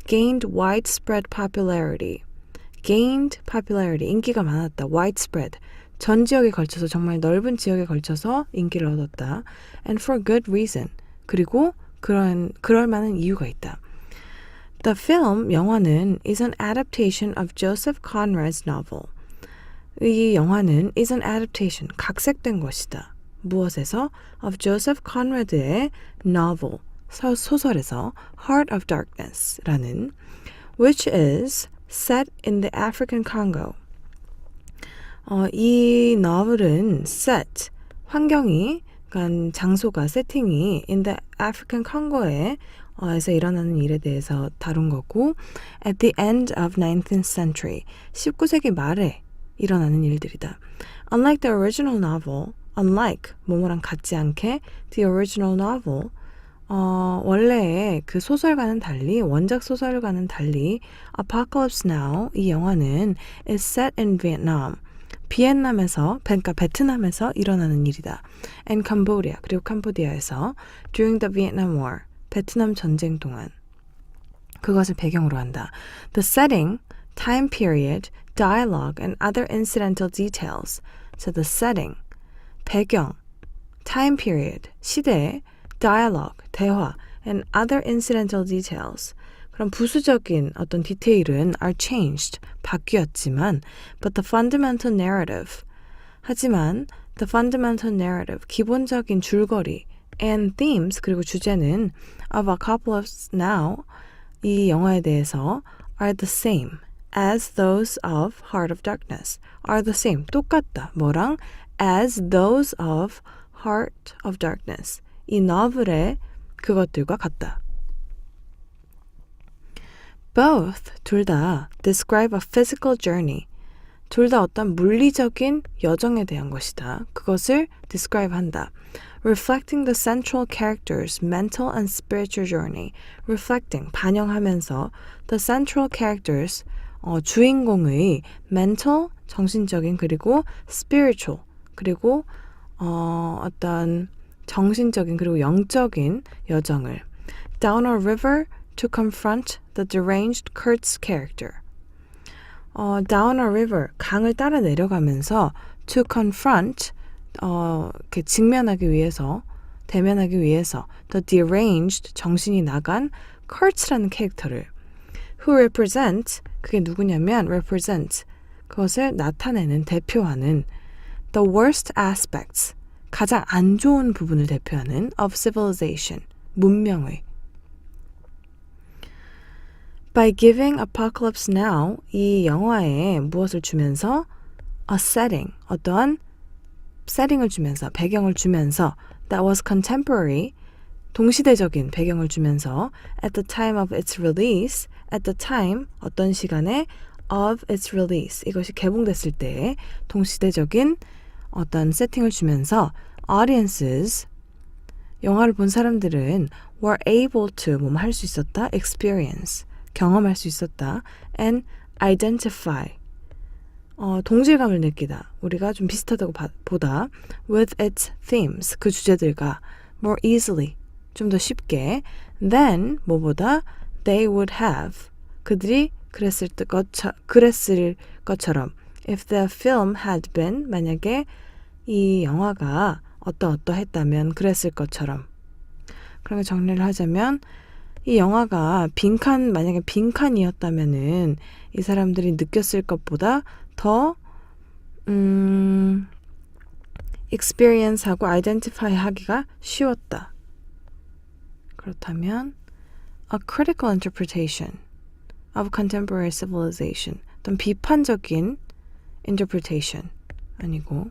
B: gained widespread popularity. gained popularity, 인기가 많았다. widespread, 전 지역에 걸쳐서, 정말 넓은 지역에 걸쳐서 인기를 얻었다. and for good reason, 그리고 그럴 만한 이유가 있다. The film, 영화는 is an adaptation of Joseph Conrad's novel. 이 영화는 is an adaptation, 각색된 것이다. 무엇에서? of Joseph Conrad의 novel, 소설에서 Heart of Darkness라는, which is set in the African Congo. 이 novel은 set, 환경이, 그러니까 장소가, 세팅이 in the African Congo에 에서 일어나는 일에 대해서 다룬 거고, at the end of 19th century, 19세기 말에 일어나는 일들이다. Unlike the original novel, unlike, 뭐뭐랑 같지 않게, the original novel, 원래의 그 소설과는 달리, 원작 소설과는 달리, Apocalypse Now, 이 영화는 is set in Vietnam, 비엔남에서, 그러니까 베트남에서 일어나는 일이다. and Cambodia, 그리고 캄보디아에서 during the Vietnam War, 베트남 전쟁 동안. 그것을 배경으로 한다. The setting, time period, dialogue, and other incidental details. 자, the setting, 배경, time period, 시대, dialogue, 대화, and other incidental details. 그럼 부수적인 어떤 디테일은 are changed, 바뀌었지만 but the fundamental narrative, 하지만 the fundamental narrative, 기본적인 줄거리 and themes, 그리고 주제는 of Apocalypse Now, 이 영화에 대해서 are the same as those of Heart of Darkness. are the same, 똑같다. 뭐랑? as those of Heart of Darkness. 이 너블의 그것들과 같다. Both, 둘 다 describe a physical journey. 둘 다 어떤 물리적인 여정에 대한 것이다. 그것을 describe 한다. Reflecting the central character's mental and spiritual journey. Reflecting, 반영하면서 the central character's 주인공의 mental, 정신적인 그리고 spiritual, 그리고 어떤 정신적인 그리고 영적인 여정을 Down a river to confront the deranged Kurt's character. Down a river, 강을 따라 내려가면서 to confront, 이렇게 직면하기 위해서, 대면하기 위해서 the deranged, 정신이 나간 Kurt'라는 캐릭터를 who represent, 그게 누구냐면 represent, 그것을 나타내는, 대표하는 the worst aspects, 가장 안 좋은 부분을 대표하는 of civilization, 문명의. By giving Apocalypse Now, 이 영화에 무엇을 주면서 a setting, 어떠한 세팅을 주면서, 배경을 주면서 that was contemporary, 동시대적인 배경을 주면서 at the time of its release, at the time, 어떤 시간에 of its release, 이것이 개봉됐을 때 동시대적인 어떤 세팅을 주면서 audiences, 영화를 본 사람들은 were able to, 할 수 있었다, experience, 경험할 수 있었다, and identify, 동질감을 느끼다, 우리가 좀 비슷하다고 보다, with its themes, 그 주제들과 more easily, 좀 더 쉽게, than, 뭐보다, they would have, 그들이 그랬을 것처럼, if the film had been, 만약에 이 영화가 어떠했다면 그랬을 것처럼. 그러면 정리를 하자면 이 영화가 만약에 빈칸이었다면은 이 사람들이 느꼈을 것보다 더 experience하고 identify 하기가 쉬웠다. 그렇다면 a critical interpretation of contemporary civilization, 어떤 비판적인 interpretation 아니고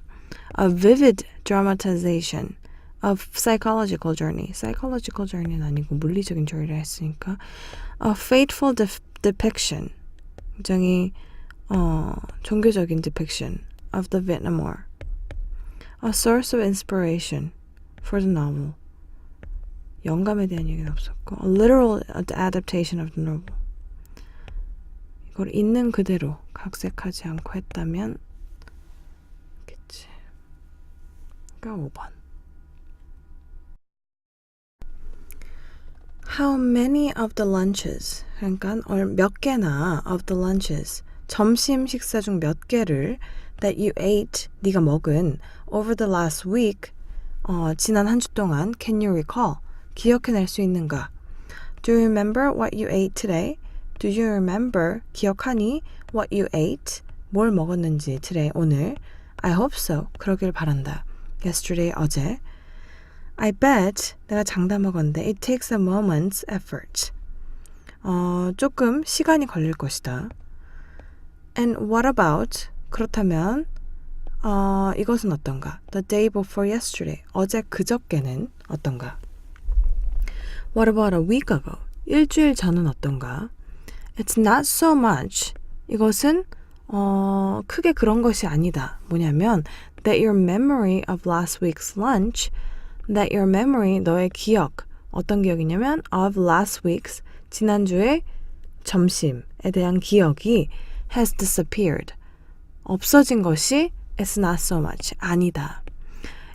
B: a vivid dramatization of psychological journey. psychological journey는 아니고 물리적인 journey를 했으니까 a faithful depiction, 굉장히 종교적인 depiction of the Vietnam War. a source of inspiration for the novel. 영감에 대한 얘기는 없었고 a literal adaptation of the novel. 이걸 있는 그대로 각색하지 않고 했다면 겠지. 그러니까 5번. How many of the lunches, 그러니까 몇 개나 of the lunches, 점심 식사 중 몇 개를 that you ate, 네가 먹은 over the last week, 지난 한 주 동안 can you recall, 기억해낼 수 있는가? Do you remember what you ate today? Do you remember, 기억하니 what you ate, 뭘 먹었는지 today, 오늘? I hope so, 그러길 바란다. Yesterday, 어제. I bet, 내가 장담하건대 it takes a moment's effort. 조금 시간이 걸릴 것이다. And what about, 그렇다면 이것은 어떤가? The day before yesterday, 어제 그저께는 어떤가? What about a week ago? 일주일 전은 어떤가? It's not so much. 이것은 크게 그런 것이 아니다. 뭐냐면 that your memory of last week's lunch, that your memory, 너의 기억, 어떤 기억이냐면 of last week's, 지난주의 점심에 대한 기억이 has disappeared. 없어진 것이 it's not so much. 아니다.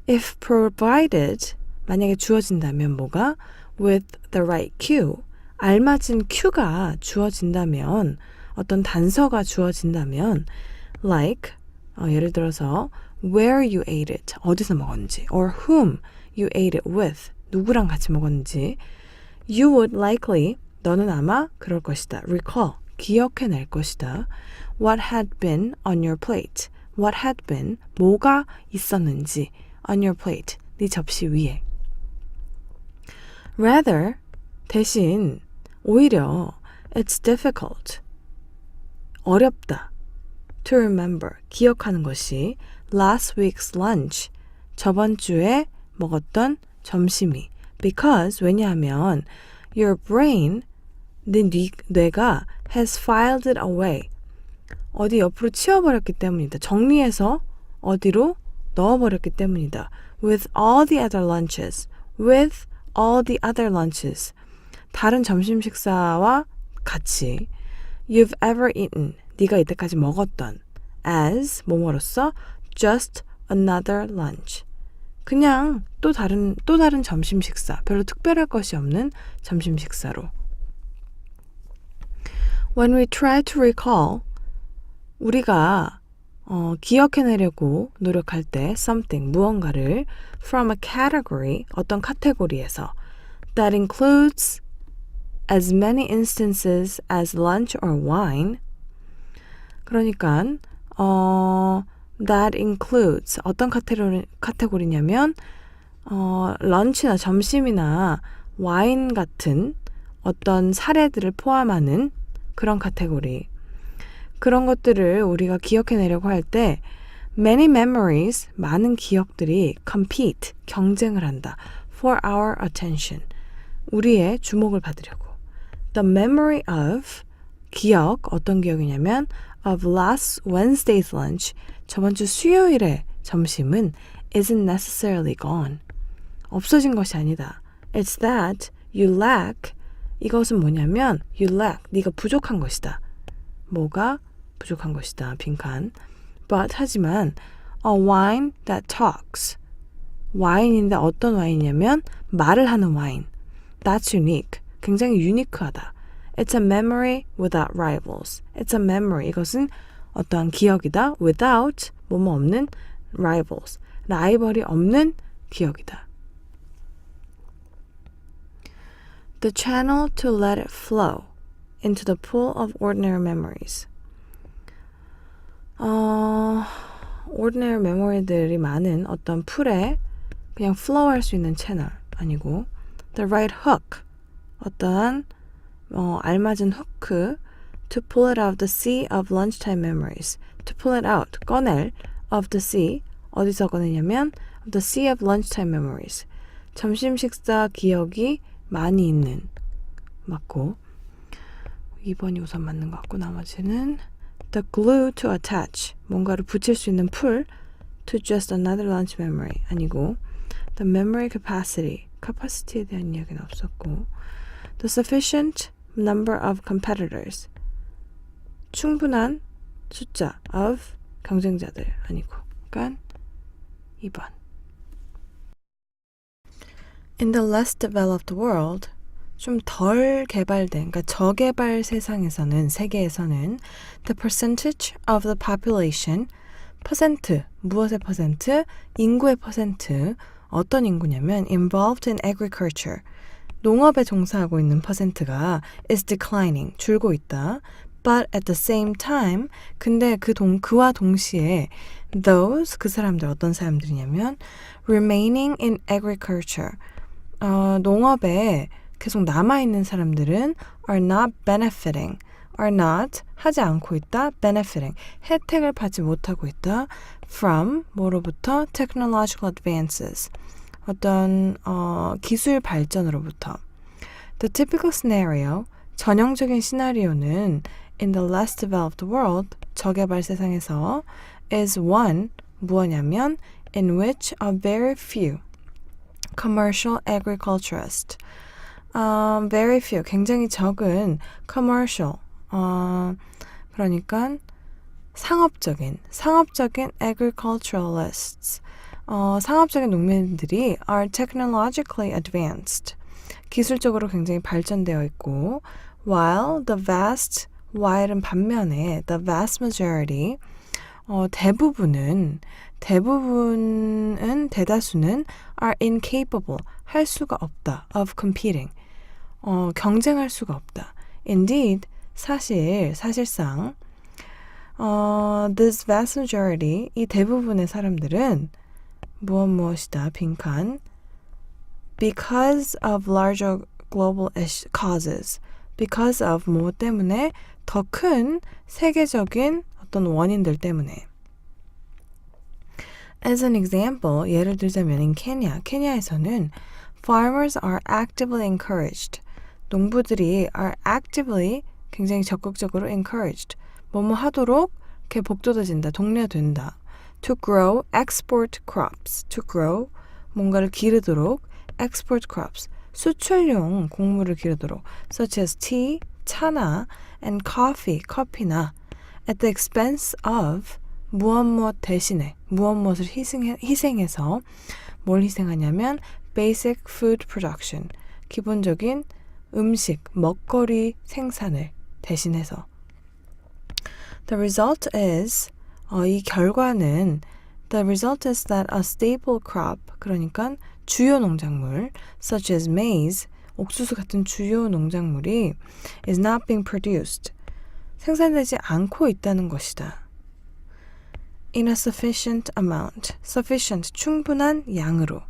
B: If provided, 만약에 주어진다면 뭐가? With the right cue, 알맞은 큐가 주어진다면, 어떤 단서가 주어진다면 like 예를 들어서 where you ate it, 어디서 먹었는지, or whom you ate it with, 누구랑 같이 먹었는지. You would likely, 너는 아마 그럴 것이다. recall, 기억해낼 것이다. What had been on your plate. What had been, 뭐가 있었는지 on your plate, 네 접시 위에. Rather, 대신, 오히려 it's difficult, 어렵다. To remember, 기억하는 것이 last week's lunch, 저번 주에 먹었던 점심이. Because, 왜냐하면 your brain, 네 뇌가 has filed it away. 어디 옆으로 치워버렸기 때문이다. 정리해서 어디로 넣어버렸기 때문이다. With all the other lunches. With all the other lunches. 다른 점심 식사와 같이. You've ever eaten. 네가 이때까지 먹었던. As, 뭐뭐로써 just another lunch. 그냥 또 다른 점심 식사. 별로 특별할 것이 없는 점심 식사로. When we try to recall, 우리가 기억해내려고 노력할 때 something, 무언가를 from a category, 어떤 카테고리에서 that includes as many instances as lunch or wine. 그러니까 that includes 어떤 카테고리냐면 런치나 점심이나 와인 같은 어떤 사례들을 포함하는 그런 카테고리. 그런 것들을 우리가 기억해내려고 할 때 many memories, 많은 기억들이 compete, 경쟁을 한다. for our attention, 우리의 주목을 받으려고. The memory of, 기억, 어떤 기억이냐면 of last Wednesday's lunch, 저번 주 수요일의 점심은 isn't necessarily gone. 없어진 것이 아니다. It's that you lack, 이것은 뭐냐면 you lack, 네가 부족한 것이다. 뭐가 부족한 것이다. 빈칸. But, 하지만 a wine that talks, 와인인데 어떤 와인이냐면 말을 하는 와인. That's unique, 굉장히 유니크하다. It's a memory without rivals. It's a memory, 이것은 어떠한 기억이다. Without, 뭐뭐 없는 rivals, 라이벌이 없는 기억이다. The channel to let it flow into the pool of ordinary memories. ordinary memory들이 많은 어떤 풀에 그냥 flow 할 수 있는 채널 아니고 the right hook, 어떠한 알맞은 후크 to pull it out of the sea of lunchtime memories. to pull it out, 꺼낼 of the sea, 어디서 꺼내냐면 of the sea of lunchtime memories. 점심 식사 기억이 많이 있는, 맞고 2번이 우선 맞는 것 같고 나머지는 the glue to attach, 뭔가를 붙일 수 있는 풀 to just another lunch memory 아니고 the memory capacity, capacity에 대한 이야기는 없었고 the sufficient number of competitors, 충분한 숫자 of 경쟁자들 아니고 그러니까 2번. In the less developed world, 좀 덜 개발된, 그러니까 저개발 세상에서는, 세계에서는 the percentage of the population, 퍼센트, 무엇의 퍼센트? 인구의 퍼센트, 어떤 인구냐면 involved in agriculture, 농업에 종사하고 있는 퍼센트가 is declining, 줄고 있다. But at the same time, 근데 그와 동시에 those, 그 사람들 어떤 사람들이냐면 remaining in agriculture, 농업에 계속 남아있는 사람들은 are not benefiting, are not, 하지 않고 있다, benefiting, 혜택을 받지 못하고 있다, from, 뭐로부터? technological advances, 어떤 기술 발전으로부터. The typical scenario, 전형적인 시나리오는 in the less developed world, 저개발 세상에서 is one, 무엇냐면 in which a very few commercial agriculturists, very few, 굉장히 적은 commercial, 그러니까 상업적인 agriculturalists, 상업적인 농민들이 are technologically advanced, 기술적으로 굉장히 발전되어 있고 while the vast, while은 반면에 the vast majority 대다수는 are incapable, 할 수가 없다, of competing, 경쟁할 수가 없다. Indeed, 사실상, this vast majority, 이 대부분의 사람들은 무엇이다, 빈칸, because of larger global causes, because of 뭐 때문에 더 큰 세계적인 어떤 원인들 때문에. As an example, 예를 들자면 in Kenya, 케냐에서는 farmers are actively encouraged. 농부들이 are actively 굉장히 적극적으로 encouraged. 뭐뭐 하도록 이렇게 복돋아진다, 독려된다. To grow export crops. To grow 뭔가를 기르도록 export crops. 수출용 곡물을 기르도록 such as tea, 차나 and coffee, 커피나 at the expense of 무엇 대신에 무엇을 희생해서 뭘 희생하냐면 basic food production, 기본적인 음식, 먹거리 생산을 대신해서. The result is 이 결과는 the result is that a staple crop, 그러니까 주요 농작물 such as maize, 옥수수 같은 주요 농작물이 is not being produced, 생산되지 않고 있다는 것이다. In a sufficient amount, sufficient, 충분한 양으로.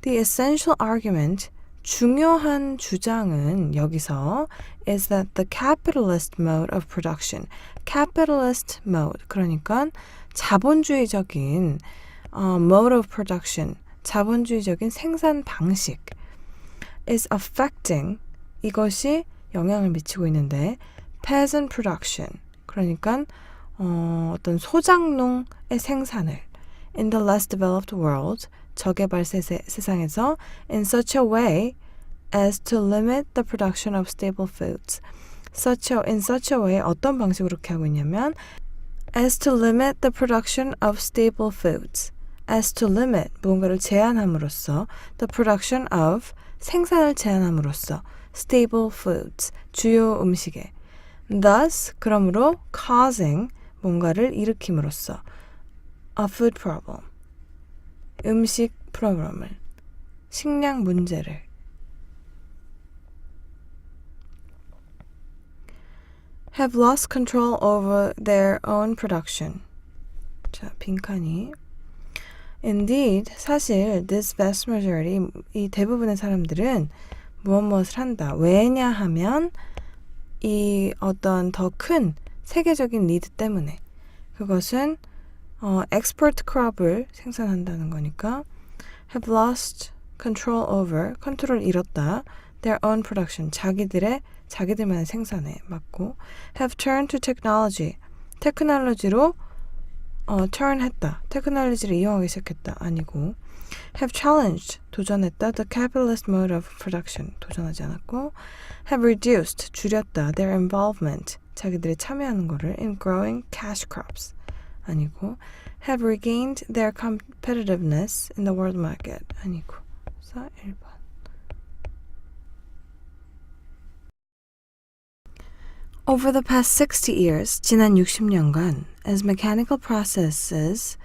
B: The essential argument, 중요한 주장은 여기서 is that the capitalist mode of production, capitalist mode, 그러니까 자본주의적인 mode of production, 자본주의적인 생산 방식 is affecting, 이것이 영향을 미치고 있는데 peasant production, 그러니까 어떤 소작농의 생산을 in the less developed world, 저개발 세상에서 in such a way as to limit the production of staple foods. in such a way, 어떤 방식으로 그렇게 하고 있냐면 as to limit the production of staple foods. as to limit, 무언가를 제한함으로써 the production of, 생산을 제한함으로써 staple foods, 주요 음식에 thus, 그러므로 causing, 뭔가를 일으킴으로써 a food problem, 음식 프로그램을, 식량 문제를. have lost control over their own production. 자, 빈칸이 Indeed, 사실 this vast majority, 이 대부분의 사람들은 무엇을 한다. 왜냐하면 이 어떤 더 큰 세계적인 니드 때문에 그것은 export crop을 생산한다는 거니까 have lost control over, 컨트롤 잃었다. their own production, 자기들만의 생산에 맞고 have turned to technology, 테크놀로지로 turn했다. 테크놀로지를 이용하기 시작했다. 아니고 have challenged, 도전했다. the capitalist mode of production, 도전하지 않았고 have reduced, 줄였다. their involvement, 자기들이 참여하는 거를 in growing cash crops. 아니고 have regained their competitiveness in the world market. 아니고 1번. Over the past 60 years, 지난 60년간, as mechanical processes,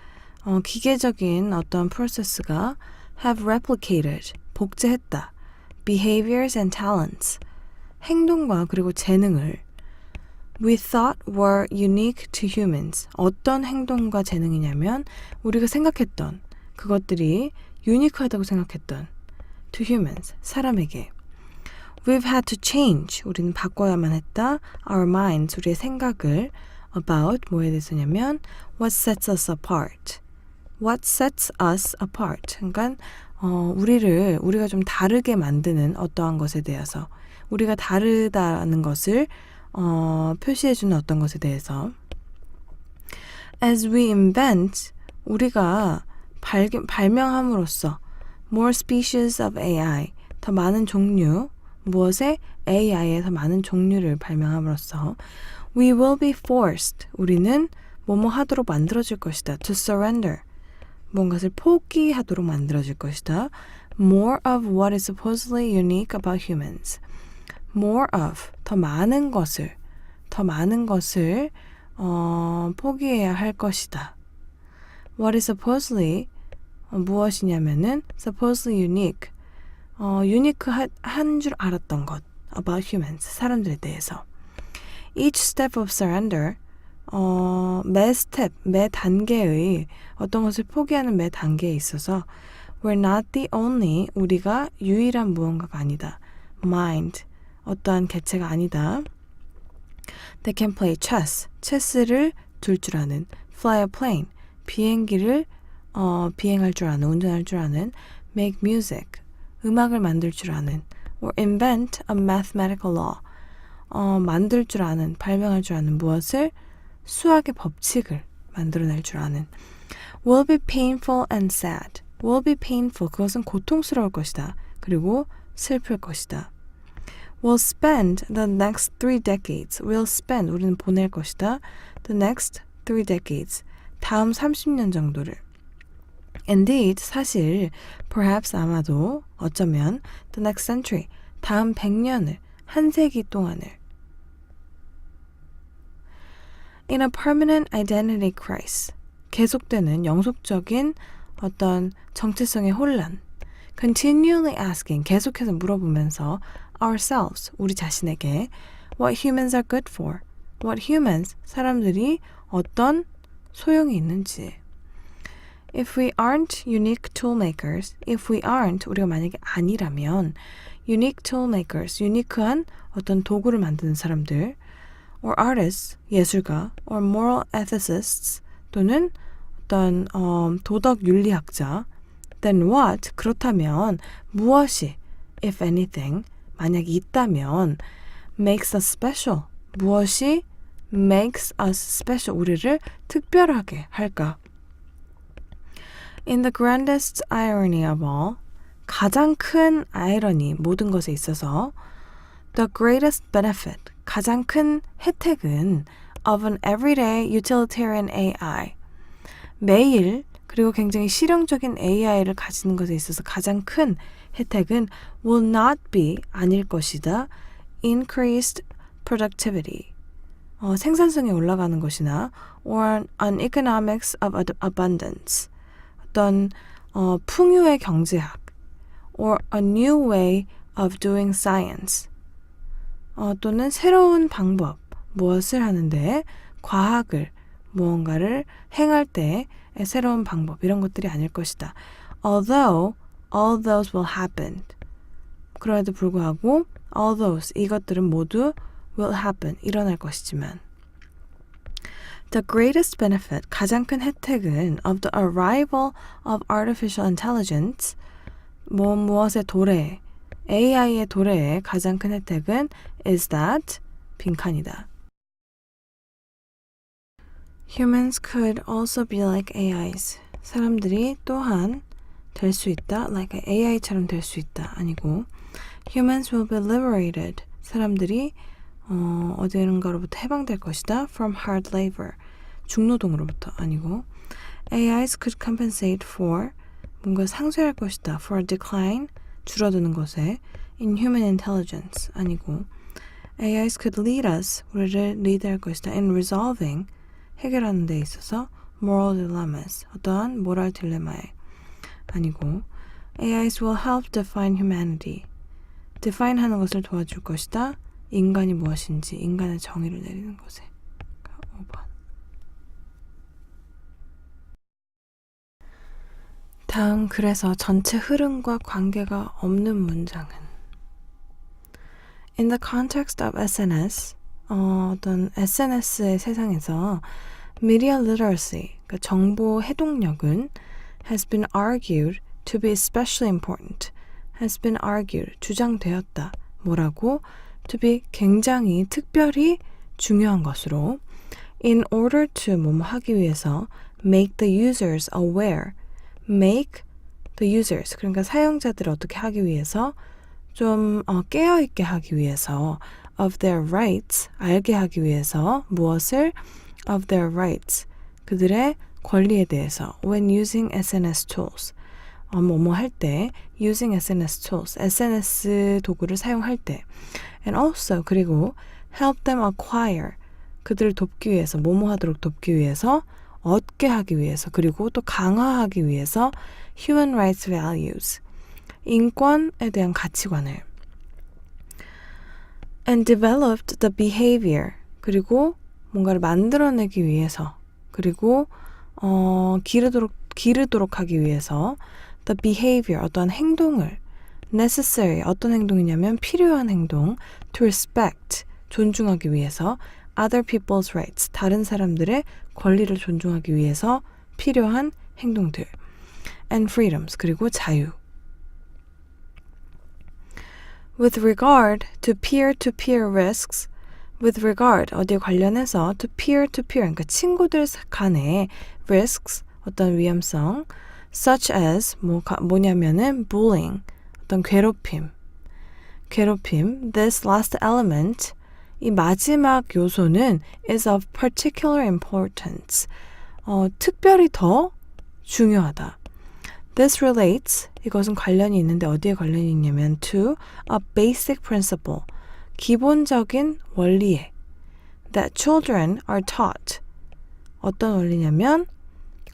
B: 기계적인 어떤 프로세스가 have replicated, 복제했다, behaviors and talents, 행동과 그리고 재능을 we thought were unique to humans. 어떤 행동과 재능이냐면 우리가 생각했던 그것들이 유니크하다고 생각했던 to humans, 사람에게 We've had to change. 우리는 바꿔야만 했다. Our minds, 우리의 생각을 about 뭐에 대해서냐면 what sets us apart. What sets us apart. 그러니까 우리가 좀 다르게 만드는 어떠한 것에 대해서 우리가 다르다는 것을 표시해주는 어떤 것에 대해서 As we invent, 우리가 발명함으로써 more species of AI, 더 많은 종류 무엇에? AI에 더 많은 종류를 발명함으로써 we will be forced, 우리는 뭐뭐 하도록 만들어질 것이다. to surrender, 뭔가를 포기하도록 만들어질 것이다. more of what is supposedly unique about humans. more of, 더 많은 것을 포기해야 할 것이다. What is supposedly 무엇이냐면은 supposedly unique 유니크한 줄 알았던 것 about humans 사람들에 대해서 each step of surrender 매 스텝, 매 단계의 어떤 것을 포기하는 매 단계에 있어서 we're not the only 우리가 유일한 무언가가 아니다. mind 어떠한 개체가 아니다. They can play chess 체스를 둘 줄 아는 fly a plane 비행기를 비행할 줄 아는 운전할 줄 아는 make music 음악을 만들 줄 아는 or invent a mathematical law 만들 줄 아는 발명할 줄 아는 무엇을 수학의 법칙을 만들어낼 줄 아는 will be painful and sad will be painful 그것은 고통스러울 것이다. 그리고 슬플 것이다. We'll spend the next 3 decades. We'll spend 우리는 보낼 것이다. The next 3 decades. 다음 30년 정도를. Indeed, 사실, perhaps 아마도 어쩌면 the next century. 다음 100년을, 한 세기 동안을. In a permanent identity crisis. 계속되는 영속적인 어떤 정체성의 혼란. Continually asking. 계속해서 물어보면서 ourselves, 우리 자신에게 what humans are good for, what humans, 사람들이 어떤 소용이 있는지 if we aren't unique tool makers, if we aren't, 우리가 만약에 아니라면 unique tool makers, 유니크한 어떤 도구를 만드는 사람들 or artists, 예술가 or moral ethicists, 또는 어떤 도덕 윤리학자 then what, 그렇다면 무엇이 if anything 만약 있다면 makes us special. 무엇이 makes us special. 우리를 특별하게 할까? In the grandest irony of all, 가장 큰 아이러니 모든 것에 있어서 the greatest benefit, 가장 큰 혜택은 of an everyday utilitarian AI. 매일 그리고 굉장히 실용적인 AI를 가지는 것에 있어서 가장 큰 혜택은 will not be 아닐 것이다. increased productivity 생산성이 올라가는 것이나 or an economics of abundance 어떤 풍요의 경제학 or a new way of doing science 또는 새로운 방법 무엇을 하는데 과학을 무언가를 행할 때의 새로운 방법 이런 것들이 아닐 것이다. Although all those will happen. 그럼에도 불구하고 all those 이것들은 모두 will happen 일어날 것이지만 the greatest benefit 가장 큰 혜택은 of the arrival of artificial intelligence 무엇의 도래 AI의 도래의 가장 큰 혜택은 is that 빈칸이다. Humans could also be like AIs. 사람들이 또한 될 수 있다. like AI처럼 될 수 있다. 아니고 Humans will be liberated. 사람들이 어디인가로부터 해방될 것이다. From hard labor. 중노동으로부터 아니고 AIs could compensate for 뭔가 상쇄할 것이다. For a decline. 줄어드는 것에 in human intelligence. 아니고 AIs could lead us. 우리를 리드할 것이다. In resolving. 해결하는 데 있어서 moral dilemmas. 어떠한 모랄 딜레마에 아니고 AIs will help define humanity. define 하는 것을 도와줄 것이다. 인간이 무엇인지 인간의 정의를 내리는 것에 5번. 다음 그래서 전체 흐름과 관계가 없는 문장은 In the context of SNS 어떤 SNS의 세상에서 media literacy, 그러니까 정보 해독력은 has been argued to be especially important. has been argued, 주장되었다. 뭐라고? to be 굉장히 특별히 중요한 것으로 in order to 뭐뭐 하기 위해서 make the users aware. make the users, 그러니까 사용자들을 어떻게 하기 위해서 좀 깨어있게 하기 위해서 of their rights, 알게 하기 위해서 무엇을? of their rights, 그들의 권리에 대해서 when using SNS tools, 뭐뭐 할 때 using SNS tools, SNS 도구를 사용할 때 and also 그리고 help them acquire, 그들을 돕기 위해서, 뭐뭐 하도록 돕기 위해서, 얻게 하기 위해서, 그리고 또 강화하기 위해서 human rights values, 인권에 대한 가치관을 and developed the behavior, 그리고 뭔가를 만들어내기 위해서, 그리고 기르도록 하기 위해서 the behavior, 어떠한 행동을 necessary, 어떤 행동이냐면 필요한 행동 to respect, 존중하기 위해서 other people's rights, 다른 사람들의 권리를 존중하기 위해서 필요한 행동들 and freedoms, 그리고 자유. With regard to peer-to-peer risks, with regard, 어디에 관련해서 to peer-to-peer, 그러니까 친구들 간의 risks, 어떤 위험성, such as, 뭐냐면은 bullying, 어떤 괴롭힘. This last element, 이 마지막 요소는 is of particular importance, 특별히 더 중요하다. This relates, 이것은 관련이 있는데 어디에 관련이 있냐면 to a basic principle, 기본적인 원리에 that children are taught, 어떤 원리냐면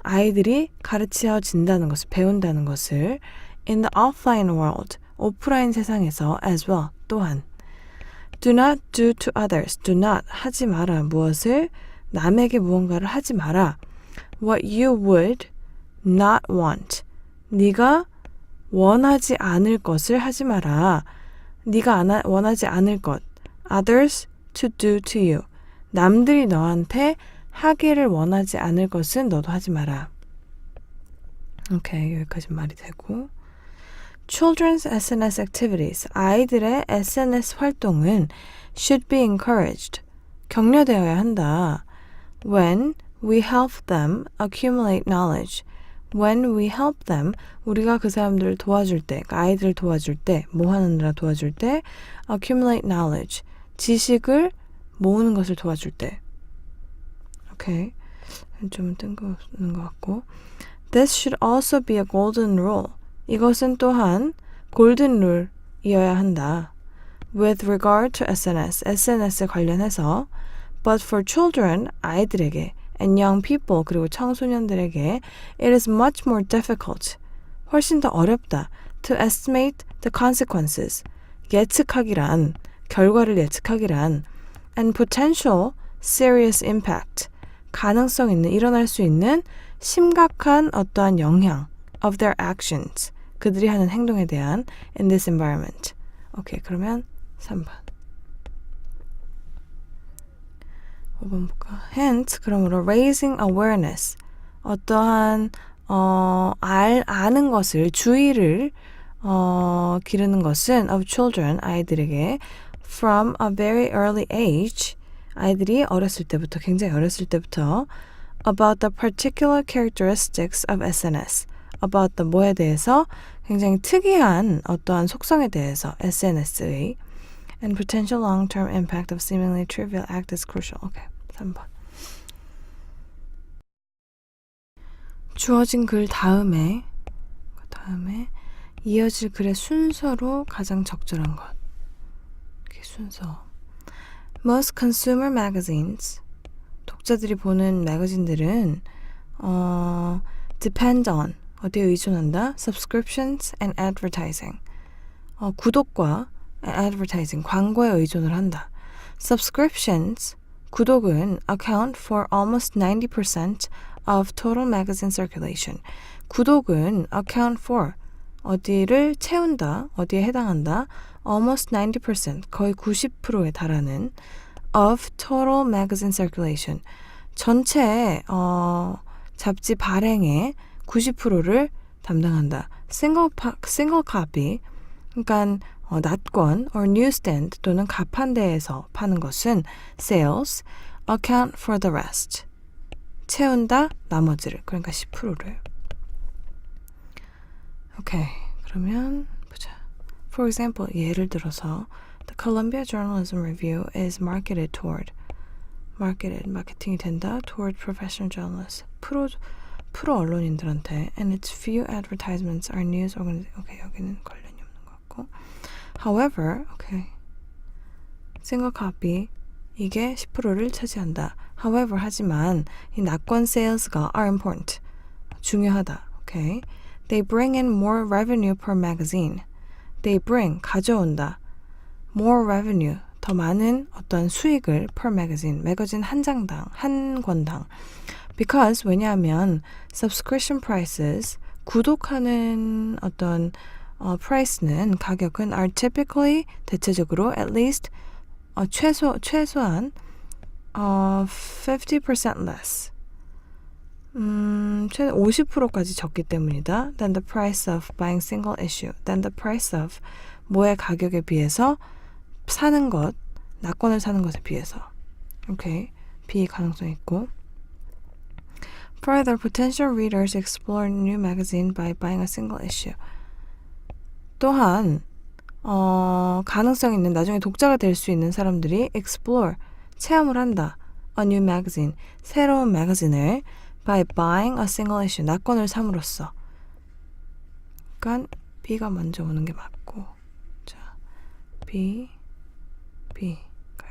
B: 아이들이 가르쳐진다는 것을, 배운다는 것을 in the offline world, 오프라인 세상에서 as well, 또한 do not do to others, do not, 하지 마라, 무엇을, 남에게 무언가를 하지 마라, what you would not want, 네가 원하지 않을 것을 하지 마라, 네가 원하지 않을 것, others to do to you, 남들이 너한테 하기를 원하지 않을 것은 너도 하지 마라. 오케이, 여기까지 말이 되고, Children's SNS activities, 아이들의 SNS 활동은 should be encouraged, 격려되어야 한다. When we help them accumulate knowledge, when we help them, 우리가 그 사람들을 도와줄 때, 그러니까 아이들을 도와줄 때, 뭐 하느라 도와줄 때, accumulate knowledge, 지식을 모으는 것을 도와줄 때. 오케이, 좀 뜬금없는 것 같고, This should also be a golden rule, 이것은 또한 골든 룰이어야 한다. With regard to SNS에 관련해서, but for children, 아이들에게, and young people, 그리고 청소년들에게, it is much more difficult, 훨씬 더 어렵다, to estimate the consequences, 예측하기란, 결과를 예측하기란, and potential serious impact, 가능성 있는, 일어날 수 있는 심각한 어떠한 영향 of their actions, 그들이 하는 행동에 대한 in this environment. 오케이, 그러면 3번. 5번 볼까? Hence, 그러므로 raising awareness, 어떠한 아는 것을, 주의를 기르는 것은 of children, 아이들에게 from a very early age, 아이들이 어렸을 때부터, 굉장히 어렸을 때부터 about the particular characteristics of SNS, about the 뭐에 대해서, 굉장히 특이한 어떠한 속성에 대해서 SNS의 and potential long-term impact of seemingly trivial act is crucial. 오케이, 3번. 주어진 글 다음에 이어질 글의 순서로 가장 적절한 것. 이렇게 순서. Most consumer magazines, 독자들이 보는 매거진들은 depend on, 어디에 의존한다? Subscriptions and advertising, 구독과 advertising, 광고에 의존을 한다. Subscriptions, 구독은 account for almost 90% of total magazine circulation. 구독은 account for, 어디를 채운다, 어디에 해당한다. almost 90%, 거의 90%에 달하는 of total magazine circulation, 전체 잡지 발행의 90%를 담당한다. single copy, 그러니까 낫권 or newsstand 또는 가판대에서 파는 것은 sales, account for the rest, 채운다 나머지를, 그러니까 10%를. 오케이, 그러면 보자. For example, 예를 들어서 The Columbia Journalism Review is marketed, 마케팅이 된다 toward professional journalists, 프로 언론인들한테, and its few advertisements are news organizations. 오케이, 여기는 관련이 없는 것 같고. However, 오케이, single copy, 이게 10%를 차지한다. However, 하지만 이 낙권 sales가 are important. 중요하다. Okay. They bring in more revenue per magazine. They bring, 가져온다. More revenue, 더 많은 어떤 수익을 per magazine, 매거진 한 장당, 한 권당. Because, 왜냐하면 subscription prices, 구독하는 어떤 price는, 가격은 are typically, 대체적으로 at least, 최소한 50% less. 최대 50%까지 적기 때문이다. Than the price of buying single issue. Than the price of 뭐의 가격에 비해서 사는 것, 낙권을 사는 것에 비해서. 오케이. B 가능성 있고. Further, potential readers explore a new magazine by buying a single issue. 또한 가능성 있는 나중에 독자가 될 수 있는 사람들이 explore, 체험을 한다. A new magazine, 새로운 매거진을 by buying a single issue, 낙권을 삼으로써. 그러니까 B가 먼저 오는 게 맞고. 자, B,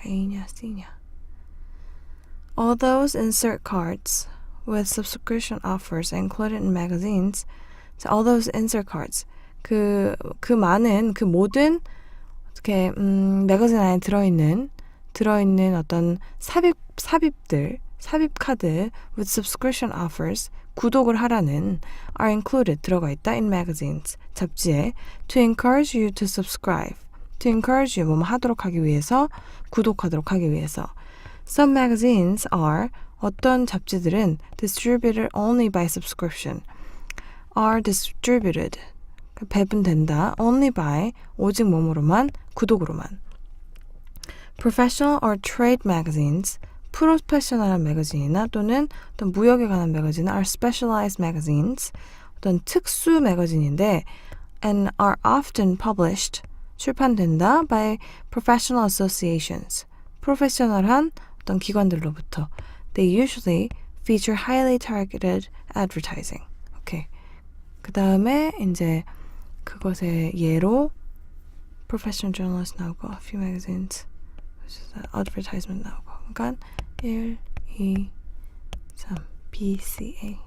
B: A냐, C냐. All those insert cards with subscription offers included in magazines. 자, all those insert cards. 그 많은, 그 모든, 어떻게, 매거진 안에 들어있는 어떤 삽입들, 삽입 카드 with subscription offers, 구독을 하라는 are included, 들어가 있다 in magazines, 잡지에 to encourage you to subscribe, to encourage you, 뭐뭐 하도록 하기 위해서, 구독하도록 하기 위해서. Some magazines are, 어떤 잡지들은 distributed only by subscription, are distributed, 배분된다, only by, 오직 몸으로만, 구독으로만. Professional or trade magazines, 프로페셔널한 매거진이나 또는 어떤 무역에 관한 매거진은 are specialized magazines, 어떤 특수 매거진인데 and are often published, 출판된다 by professional associations, 프로페셔널한 어떤 기관들로부터. They usually feature highly targeted advertising. 오케이. 그 다음에 이제 그것의 예로 professional journalists 나오고 a few magazines, advertisement 나오고. 그러니까 1, 2, 3, BCA,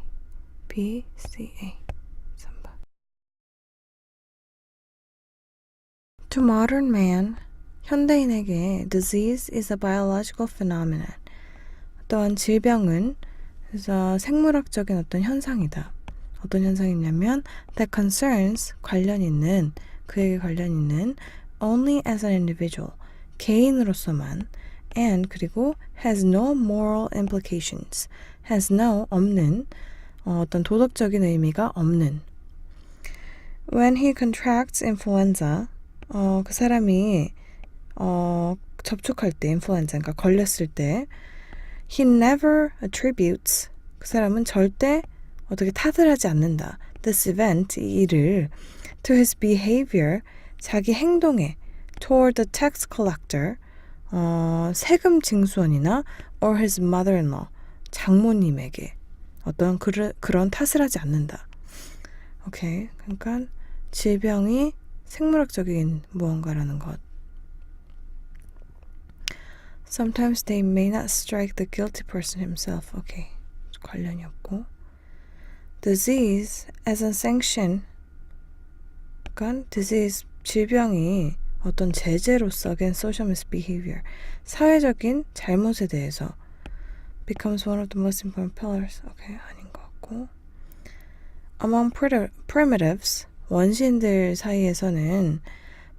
B: 3번. To modern man, 현대인에게 disease is a biological phenomenon. 어떠한 질병은 그래서 생물학적인 어떤 현상이다. 어떤 현상이냐면 that concerns, 관련 있는, 그에게 관련 있는 only as an individual, 개인으로서만 and 그리고 has no moral implications, has no, 없는, 어떤 도덕적인 의미가 없는. When he contracts influenza, 그 사람이 접촉할 때, influenza, 그러니까 걸렸을 때 he never attributes, 그 사람은 절대 어떻게 탓을 하지 않는다. This event, 이 일을 to his behavior, 자기 행동에 toward the tax collector, 세금 징수원이나 or his mother-in-law, 장모님에게 어떤 그런 탓을 하지 않는다. 오케이. 그러니까 질병이 생물학적인 무언가라는 것. Sometimes they may not strike the guilty person himself. 오케이. 관련이 없고. Disease as a sanction. 그러니까 disease, 질병이 어떤 제재로서 against social misbehavior, 사회적인 잘못에 대해서 becomes one of the most important pillars. 오케이, 아닌 것 같고. Among primitives, 원시인들 사이에서는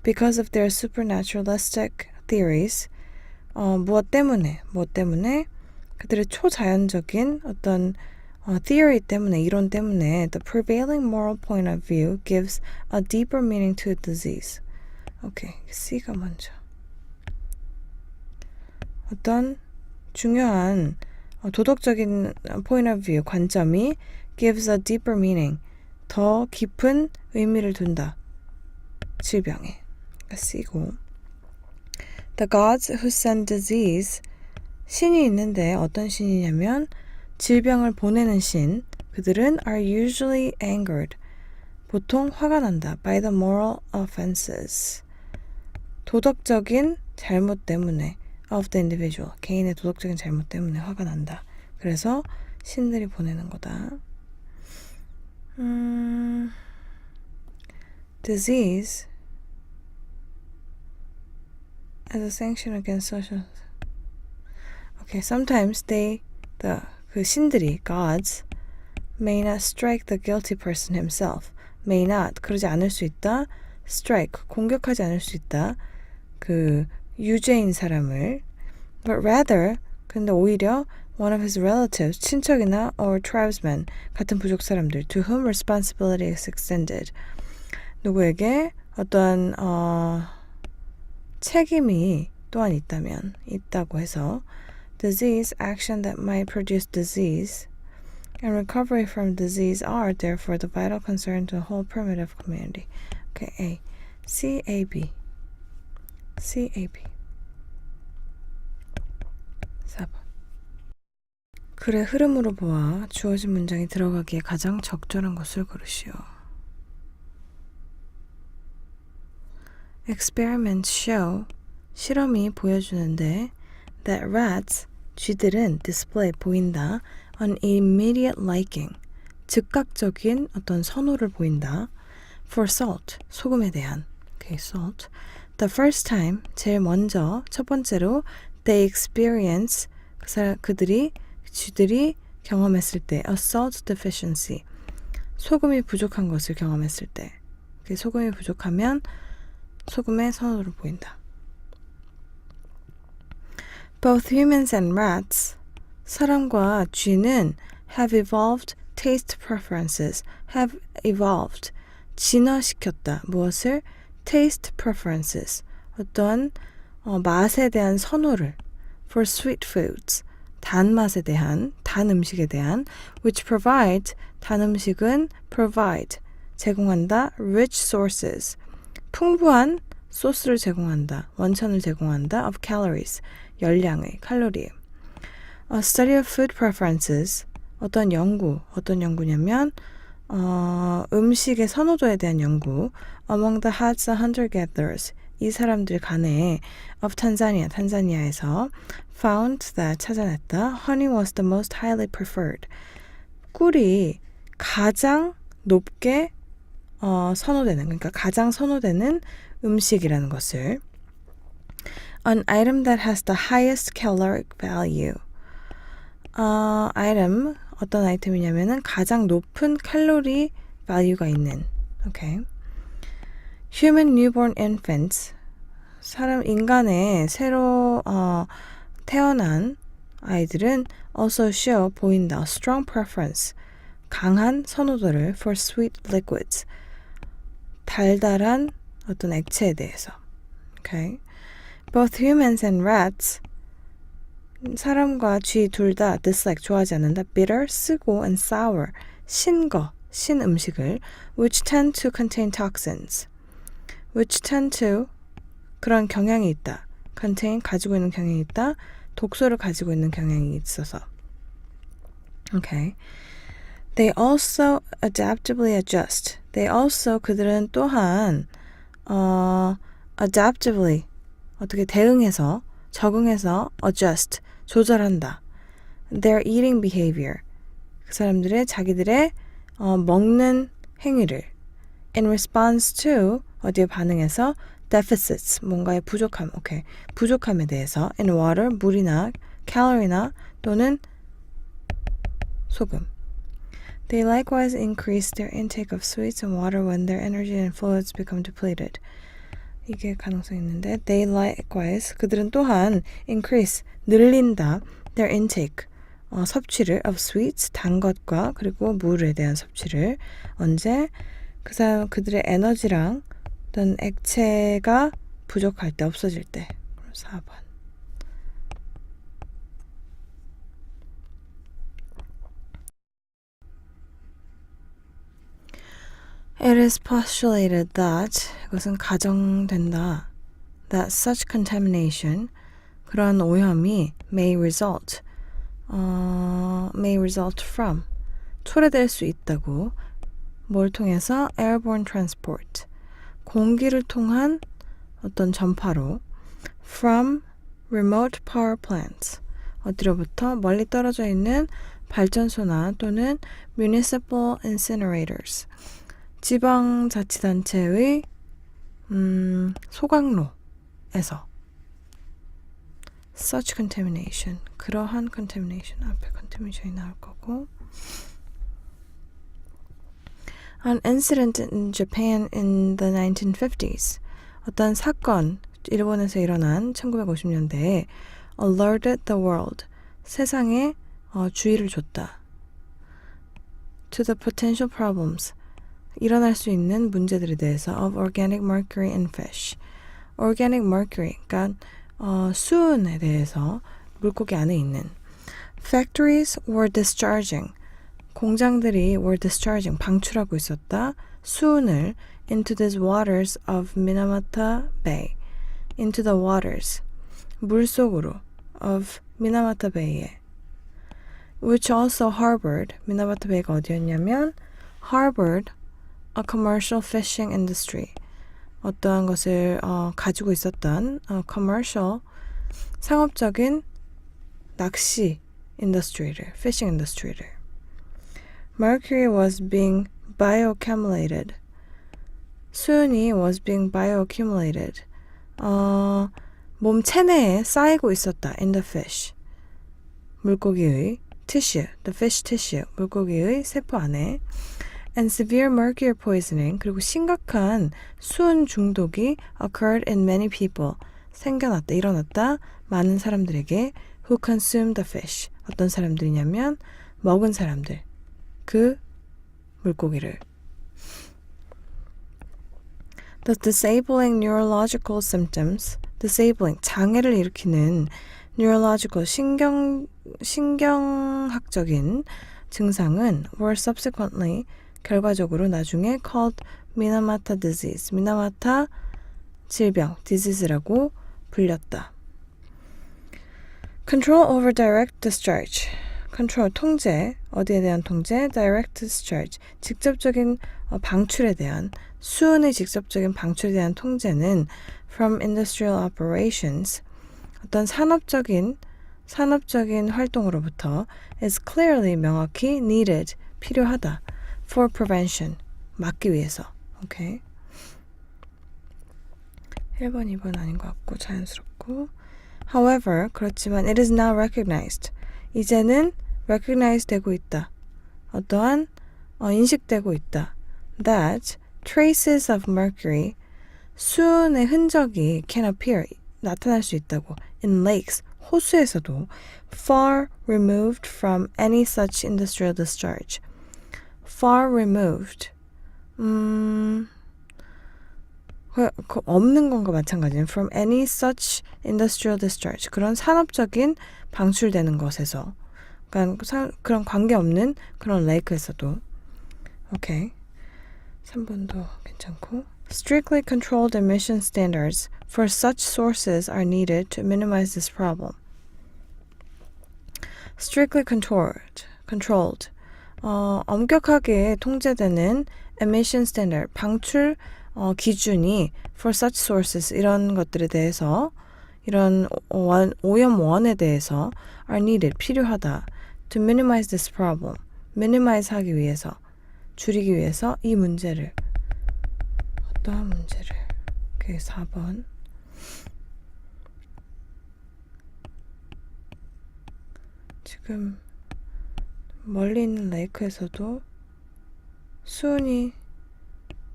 B: because of their supernaturalistic theories, 무엇 때문에 그들의 초자연적인 어떤 theory 때문에, 이론 때문에 the prevailing moral point of view gives a deeper meaning to disease. 오케이, C가 먼저. 어떤 중요한 도덕적인 point of view, 관점이 gives a deeper meaning, 더 깊은 의미를 둔다. 질병에. C고. The gods who send disease, 신이 있는데 어떤 신이냐면 질병을 보내는 신, 그들은 are usually angered, 보통 화가 난다 by the moral offenses, 도덕적인 잘못 때문에 of the individual. 개인의 도덕적인 잘못 때문에 화가 난다. 그래서 신들이 보내는 거다. Disease as a sanction against social. Okay, sometimes 그 신들이, gods, may not strike the guilty person himself. may not, 그러지 않을 수 있다. strike, 공격하지 않을 수 있다. 그 유죄인 사람을. but rather, 근데 오히려 one of his relatives, 친척이나 or tribesmen, 같은 부족 사람들, to whom responsibility is extended. 누구에게 어떤 책임이 또한 있다고 해서 disease, action that might produce disease, and recovery from disease are therefore the vital concern to the whole primitive community. Okay, A. C-A-B. C-A-B. 4번. 글의 흐름으로 보아 주어진 문장이 들어가기에 가장 적절한 것을 고르시오. Experiments show, 실험이 보여주는데 that rats, 쥐들은 display, 보인다, an immediate liking, 즉각적인 어떤 선호를 보인다, for salt, 소금에 대한, okay, salt. The first time, 제일 먼저, 첫 번째로, they experience, 쥐들이 경험했을 때, a salt deficiency, 소금이 부족한 것을 경험했을 때, 소금이 부족하면 소금의 선호를 보인다. Both humans and rats, 사람과 쥐는 have evolved taste preferences, have evolved, 진화시켰다. 무엇을? taste preferences, 어떤 맛에 대한 선호를 for sweet foods, 단맛에 대한, 단 음식에 대한 which provide, 단 음식은 provide, 제공한다 rich sources, 풍부한 소스를 제공한다, 원천을 제공한다 of calories, 열량의, 칼로리의. A study of food preferences, 어떤 연구냐면 음식의 선호도에 대한 연구 among the Hadza hunter-gatherers, 이 사람들 간에 of Tanzania, 탄자니아에서 found that, 찾아냈다 honey was the most highly preferred, 꿀이 가장 높게 선호되는, 그러니까 가장 선호되는 음식이라는 것을 an item that has the highest caloric value, item, 어떤 아이템이냐면은 가장 높은 칼로리 value가 있는, okay. Human newborn infants, 인간의 새로 태어난 아이들은 also show, 보인다, strong preference, 강한 선호도를 for sweet liquids, 달달한 어떤 액체에 대해서. Okay. Both humans and rats, 사람과 쥐 둘 다 dislike, 좋아하지 않는다. bitter, 쓰고, and sour, 신 음식을 which tend to contain toxins, which tend to, 그런 경향이 있다. contain, 가지고 있는 경향이 있다. 독소를 가지고 있는 경향이 있어서. Okay. They also adaptively adjust. They also, 그들은 또한 adaptively, 어떻게 대응해서, 적응해서 adjust, 조절한다. Their eating behavior, 그 사람들의 자기들의 먹는 행위를 in response to, 어디에 반응해서 deficits, 뭔가의 부족함, okay. 부족함에 대해서 in water, 물이나 calorie나 또는 소금. They likewise increase their intake of sweets and water when their energy and fluids become depleted. 이게 가능성이 있는데 they likewise, 그들은 또한 increase, 늘린다 their intake, 섭취를 of sweets, 단 것과 그리고 물에 대한 섭취를 언제? 그들의 에너지랑 어떤 액체가 부족할 때, 없어질 때. 4번. It is postulated that, 이것은 가정된다, that such contamination, 그런 오염이 may result from, 초래될 수 있다고, 뭘 통해서? airborne transport, 공기를 통한 어떤 전파로 from remote power plants. 어디로부터 멀리 떨어져 있는 발전소나 또는 municipal incinerators. 지방자치단체의 소각로에서 such contamination. 그러한 contamination. 앞에 contamination이 나올 거고. An incident in Japan in the 1950s. 어떤 사건, 일본에서 일어난 1950년대에 alerted the world. 세상에 주의를 줬다. To the potential problems. 일어날 수 있는 문제들에 대해서 of organic mercury in fish. organic mercury, 그러니까 수은에 대해서 물고기 안에 있는. Factories were discharging. 공장들이 were discharging, 방출하고 있었다. 수은을 into these waters of Minamata Bay. into the waters, 물속으로 of Minamata Bay에. which also harbored, 미나마타 베이가 어디였냐면 harbored a commercial fishing industry. 어떠한 것을 가지고 있었던 commercial, 상업적인 낚시 인더스트리를, fishing industry를. Mercury was being bioaccumulated. 수은이 was being bioaccumulated. 몸 체내에 쌓이고 있었다. in the fish. 물고기의 tissue, the fish tissue, 물고기의 세포 안에. And severe mercury poisoning, 그리고 심각한 수은 중독이 occurred in many people. 생겨났다, 일어났다. 많은 사람들에게 who consumed the fish. 어떤 사람들이냐면 먹은 사람들. 그 물고기를. The disabling neurological symptoms, disabling, 장애를 일으키는 neurological, 신경학적인 증상은 were subsequently, 결과적으로 나중에 called Minamata disease, 미나마타 질병, disease라고 불렸다. Control over direct discharge, control, 통제, 어디에 대한 통제? direct discharge, 직접적인 방출에 대한, 수은의 직접적인 방출에 대한 통제는 from industrial operations, 어떤 산업적인 활동으로부터 is clearly, 명확히 needed, 필요하다. for prevention, 막기 위해서. 오케이. 1번, 2번 아닌 것 같고 자연스럽고. However, 그렇지만 it is now recognized. 이제는 recognize 되고 있다. 어떠한 인식되고 있다. That traces of mercury, 수은의 흔적이 can appear, 나타날 수 있다고. in lakes, 호수에서도 far removed from any such industrial discharge. far removed. 없는 건가 마찬가지는 from any such industrial discharge. 그런 산업적인 방출되는 것에서. 그러니까 그런 관계없는 그런 레이크에서도. 오케이. 3번도 괜찮고. Strictly controlled emission standards for such sources are needed to minimize this problem. Strictly controlled. 엄격하게 통제되는 emission standard, 방출 기준이 for such sources, 이런 것들에 대해서, 이런 오염원에 대해서 are needed, 필요하다. to minimize this problem, minimize 하기 위해서, 줄이기 위해서 이 문제를, 어떠한 문제를. 그게 4번. 지금 멀리 있는 레이크에서도 수은이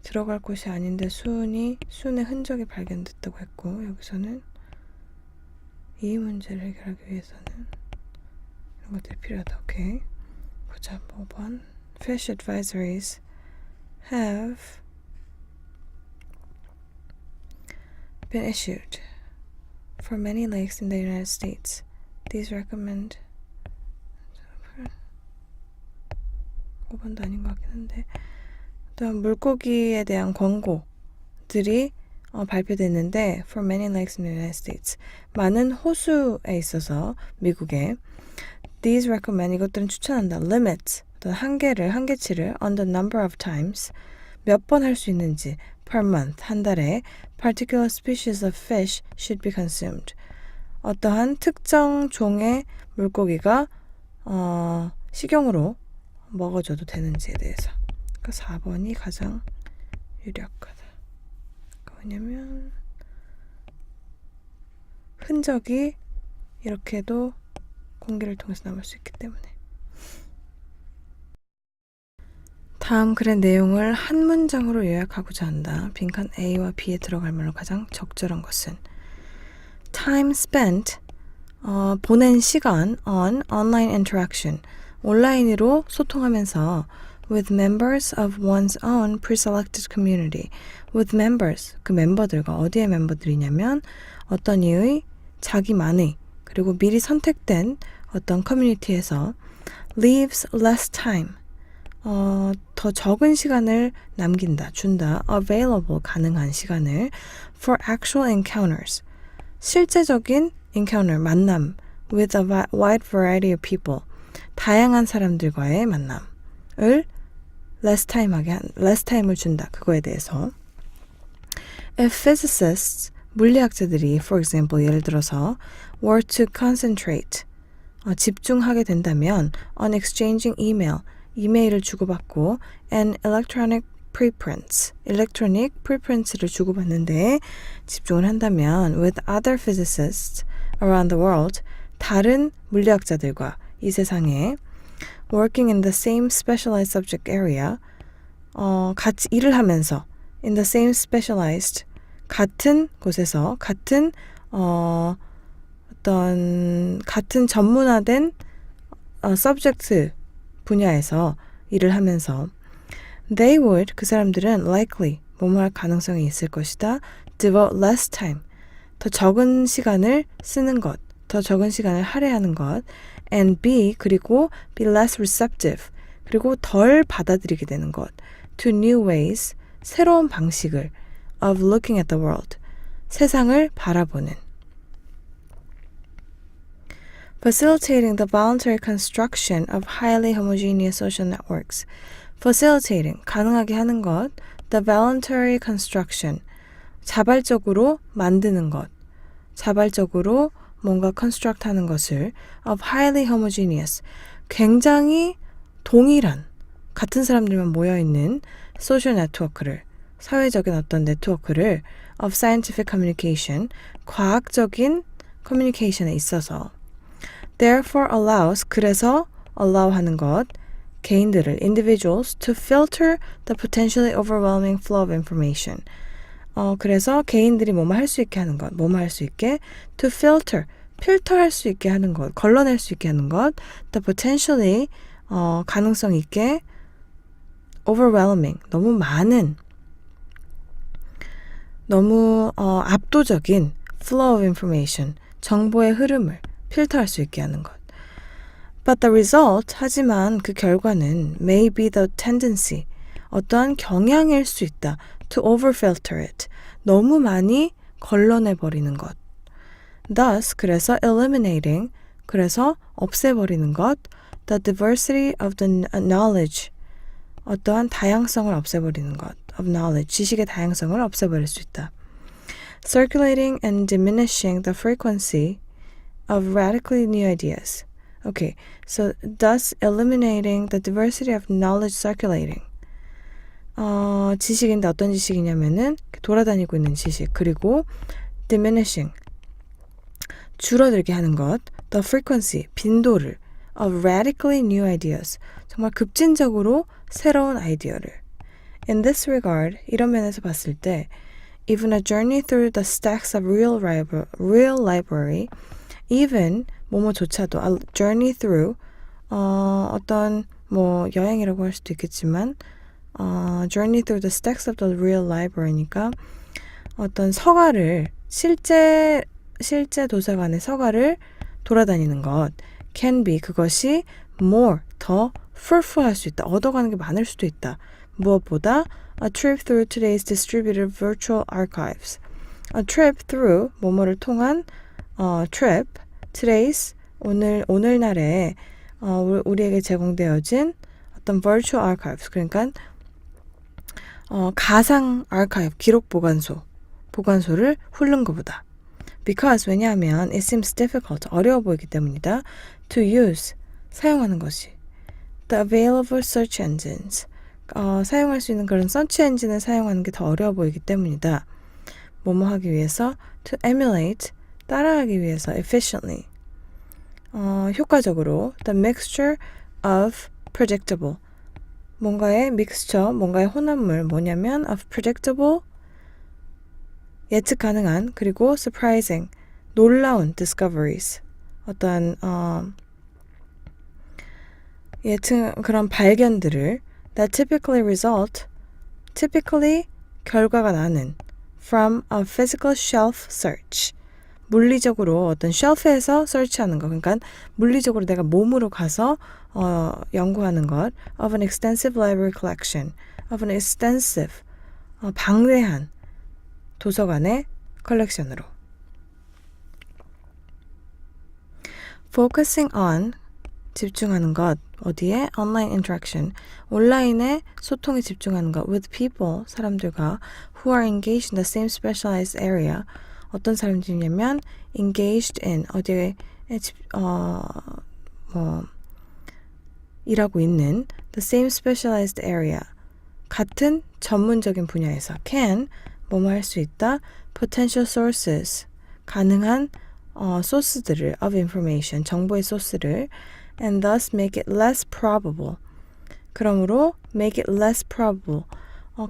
B: 들어갈 곳이 아닌데 수은의 흔적이 발견됐다고 했고, 여기서는 이 문제를 해결하기 위해서는 이런 것들이 필요하다. 오케이. 보자. 5번. Fish advisories have been issued for many lakes in the United States. These recommend 5번도 아닌 것 같긴 한데, 또한 물고기에 대한 권고들이 발표됐는데 for many lakes in the United States, 많은 호수에 있어서 미국에 these recommend, 이것들은 추천한다. limits, 어떤 한계치를 on the number of times, 몇 번 할 수 있는지 per month, 한 달에 particular species of fish should be consumed, 어떠한 특정 종의 물고기가 식용으로 먹어줘도 되는지에 대해서. 그러니까 4번이 가장 유력하다. 왜냐면 흔적이 이렇게도 공기를 통해서 남을 수 있기 때문에. 다음 글의 내용을 한 문장으로 요약하고자 한다. 빈칸 A와 B에 들어갈 말로 가장 적절한 것은 time spent, 보낸 시간 on online interaction, 온라인으로 소통하면서 with members of one's own preselected community, with members, 그 멤버들과 어디의 멤버들이냐면 어떤 이의 자기만의 그리고 미리 선택된 어떤 커뮤니티에서 leaves less time, 더 적은 시간을 남긴다, 준다, available, 가능한 시간을 for actual encounters, 실제적인 encounter, 만남 with a wide variety of people, 다양한 사람들과의 만남을 less time을 준다, 그거에 대해서. If physicists, 물리학자들이 for example, 예를 들어서 were to concentrate, 집중하게 된다면 on exchanging email, 이메일을 주고받고 and electronic preprints를 주고받는데 집중을 한다면 with other physicists around the world, 다른 물리학자들과 이 세상에 working in the same specialized subject area, 같이 일을 하면서 in the same specialized, 같은 곳에서 같은 같은 전문화된 subject 분야에서 일을 하면서 they would, 그 사람들은 likely, 뭐뭐할 가능성이 있을 것이다, devote less time, 더 적은 시간을 쓰는 것, 더 적은 시간을 할애하는 것, and 그리고 be less receptive, 그리고 덜 받아들이게 되는 것, to new ways, 새로운 방식을 of looking at the world, 세상을 바라보는. Facilitating the voluntary construction of highly homogeneous social networks. Facilitating, 가능하게 하는 것. The voluntary construction, 자발적으로 만드는 것. 자발적으로 뭔가 construct 하는 것을 of highly homogeneous, 굉장히 동일한, 같은 사람들만 모여있는 social network를, 사회적인 어떤 네트워크를 of scientific communication, 과학적인 communication에 있어서 therefore allows, 그래서 allow 하는 것, 개인들을, individuals, to filter the potentially overwhelming flow of information. 그래서 개인들이 뭐뭐 할 수 있게 하는 것, 뭐뭐 할 수 있게, to filter, 필터할 수 있게 하는 것, 걸러낼 수 있게 하는 것, the potentially, 가능성 있게, overwhelming, 너무 많은, 너무 압도적인 flow of information, 정보의 흐름을 필터할 수 있게 하는 것. But the result, 하지만 그 결과는 may be the tendency, 어떠한 경향일 수 있다. To overfilter it, 너무 많이 걸러내버리는 것. Thus, 그래서 eliminating, 그래서 없애버리는 것. The diversity of the knowledge, 어떠한 다양성을 없애버리는 것. Of knowledge, 지식의 다양성을 없애버릴 수 있다. Circulating and diminishing the frequency of radically new ideas. Okay, so thus eliminating the diversity of knowledge circulating. 지식인데 어떤 지식이냐면은 돌아다니고 있는 지식, 그리고 diminishing, 줄어들게 하는 것, the frequency, 빈도를 of radically new ideas, 정말 급진적으로 새로운 아이디어를. In this regard, 이런 면에서 봤을 때 even a journey through the stacks of real library, even 뭐뭐조차도 a journey through, 어떤 뭐 여행이라고 할 수도 있겠지만 journey through the stacks of the real library니까 어떤 서가를, 실제 도서관의 서가를 돌아다니는 것, can be, 그것이 more, 더 fruitful 할 수 있다, 얻어가는 게 많을 수도 있다. 무엇보다 a trip through today's distributed virtual archives. a trip through, 뭐뭐를 통한 trip, today's, 오늘날에 우리에게 제공되어진 어떤 virtual archives, 그러니까 가상 아카이브, 기록 보관소를 훑는 것보다 Because 왜냐하면 it seems difficult, 어려워 보이기 때문이다. To use, 사용하는 것이. The available search engines, 사용할 수 있는 그런 서치 엔진을 사용하는 게 더 어려워 보이기 때문이다. 뭐뭐 하기 위해서 to emulate, 따라하기 위해서 efficiently, 효과적으로 the mixture of predictable, 뭔가의 mixture, 뭔가의 혼합물, 뭐냐면 of predictable, 예측 가능한, 그리고 surprising, 놀라운 discoveries, 어떠한 예측 그런 발견들을 that typically 결과가 나는 from a physical shelf search, 물리적으로 어떤 쉘프에서 search하는 것, 그러니까 물리적으로 내가 몸으로 가서 연구하는 것, of an extensive library collection, of an extensive, 방대한 도서관의 컬렉션으로. Focusing on, 집중하는 것, 어디에? Online interaction, 온라인의 소통에 집중하는 것, with people, 사람들과 who are engaged in the same specialized area, 어떤 사람들이냐면 engaged in, 어디에 일하고 있는 the same specialized area, 같은 전문적인 분야에서 can, 뭐뭐 할 수 있다, potential sources, 가능한 소스들을 of information, 정보의 소스를 and thus make it less probable, 그러므로 make it less probable,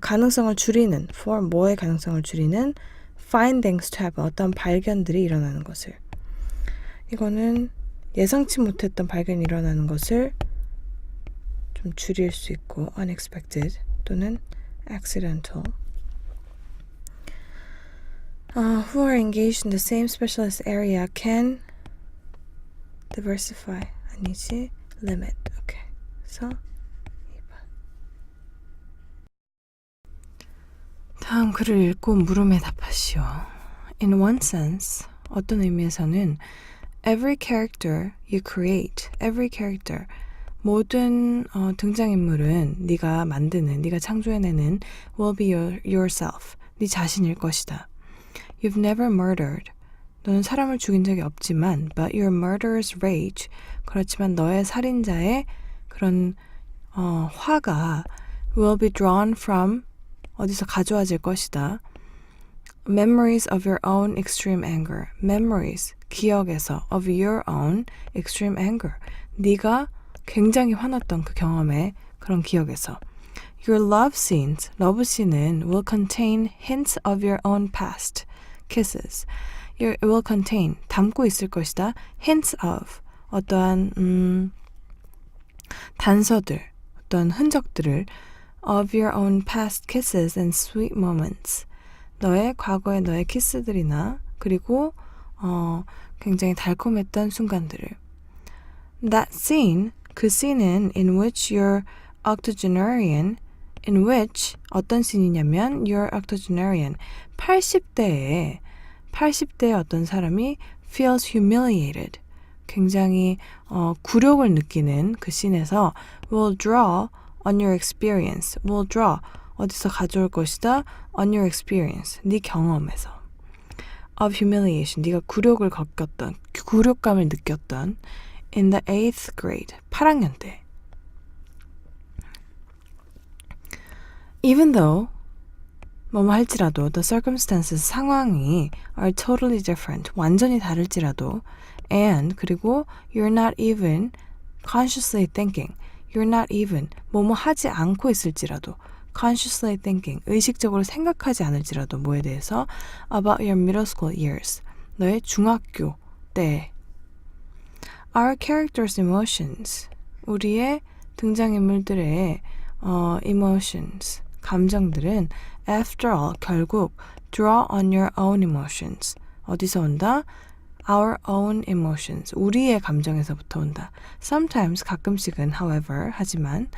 B: 가능성을 줄이는, for 뭐의 가능성을 줄이는 findings to happen, 어떤 발견들이 일어나는 것을. 이거는 예상치 못했던 발견이 일어나는 것을 좀 줄일 수 있고 unexpected 또는 accidental. Who are engaged in the same specialist area can diversify, 아니지, limit. 오케이. 그래서 2번. 다음 글을 읽고 물음에 답하시오. In one sense, 어떤 의미에서는 every character you create, every character, 모든 등장인물은 네가 만드는, 네가 창조해내는 will be yourself, 네 자신일 것이다. You've never murdered, 너는 사람을 죽인 적이 없지만 but your murderous rage, 그렇지만 너의 살인자의 그런 화가 will be drawn from, 어디서 가져와질 것이다. Memories of your own extreme anger, memories, 기억에서 of your own extreme anger, 네가 굉장히 화났던 그 경험의 그런 기억에서. Your love scenes, 러브 씬은 will contain hints of your own past kisses. It will contain, 담고 있을 것이다. hints of, 어떠한 단서들, 어떤 흔적들을 of your own past kisses and sweet moments. 너의 과거의 너의 키스들이나 그리고 굉장히 달콤했던 순간들을. That scene, 그 씬은 in which your octogenarian, in which 어떤 씬이냐면 your octogenarian, 80대의 어떤 사람이 feels humiliated, 굉장히 굴욕을 느끼는 그 씬에서 will draw on your experience, will draw, 어디서 가져올 것이다, on your experience, 네 경험에서. of humiliation, 네가 굴욕을 겪었던, 굴욕감을 느꼈던 in the 8th grade, 8학년 때. Even though, 뭐뭐 할지라도 the circumstances, 상황이 are totally different, 완전히 다를지라도 and, 그리고 you're not even consciously thinking, you're not even, 뭐뭐 하지 않고 있을지라도 consciously thinking, 의식적으로 생각하지 않을지라도 뭐에 대해서 about your middle school years, 너의 중학교 때. Our characters' emotions, 우리의 등장인물들의 emotions, 감정들은 after all, 결국 draw on your own emotions, 어디서 온다? Our own emotions, 우리의 감정에서부터 온다. Sometimes, 가끔씩은, however, 하지만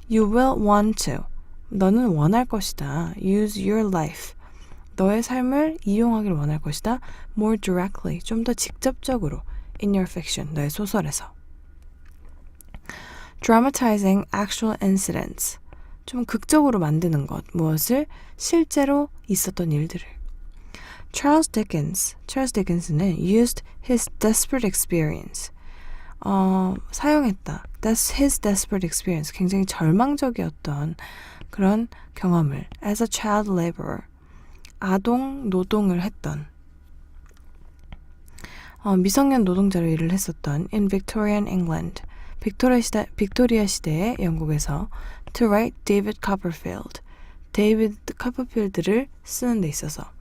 B: you will want to, 너는 원할 것이다. Use your life, 너의 삶을 이용하기를 원할 것이다. More directly, 좀 더 직접적으로 in your fiction, 너의 소설에서. Dramatizing actual incidents, 좀 극적으로 만드는 것, 무엇을? 실제로 있었던 일들을. Charles Dickens는 used his desperate experience. 사용했다. That's his desperate experience. 굉장히 절망적이었던 그런 경험을 as a child laborer. 아동 노동을 했던 미성년 노동자로 일을 했었던 in Victorian England. 빅토리아 시대의 영국에서 to write David Copperfield. 데이비드 커퍼필드를 쓰는 데 있어서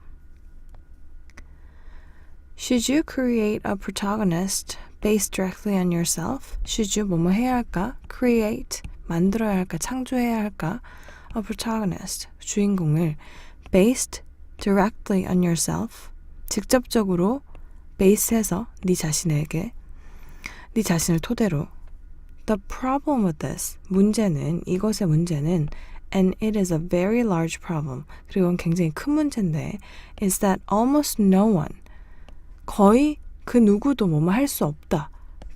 B: Should you create a protagonist based directly on yourself? Should you 뭐뭐 해야 할까? Create, 만들어야 할까? 창조해야 할까? A protagonist, 주인공을 based directly on yourself, 직접적으로 base해서 네 자신에게, 네 자신을 토대로 The problem with this, 이것의 문제는 and it is a very large problem, 그리고 이건 굉장히 큰 문제인데 is that almost no one, 거의 그 누구도 뭐뭐 할 수 없다.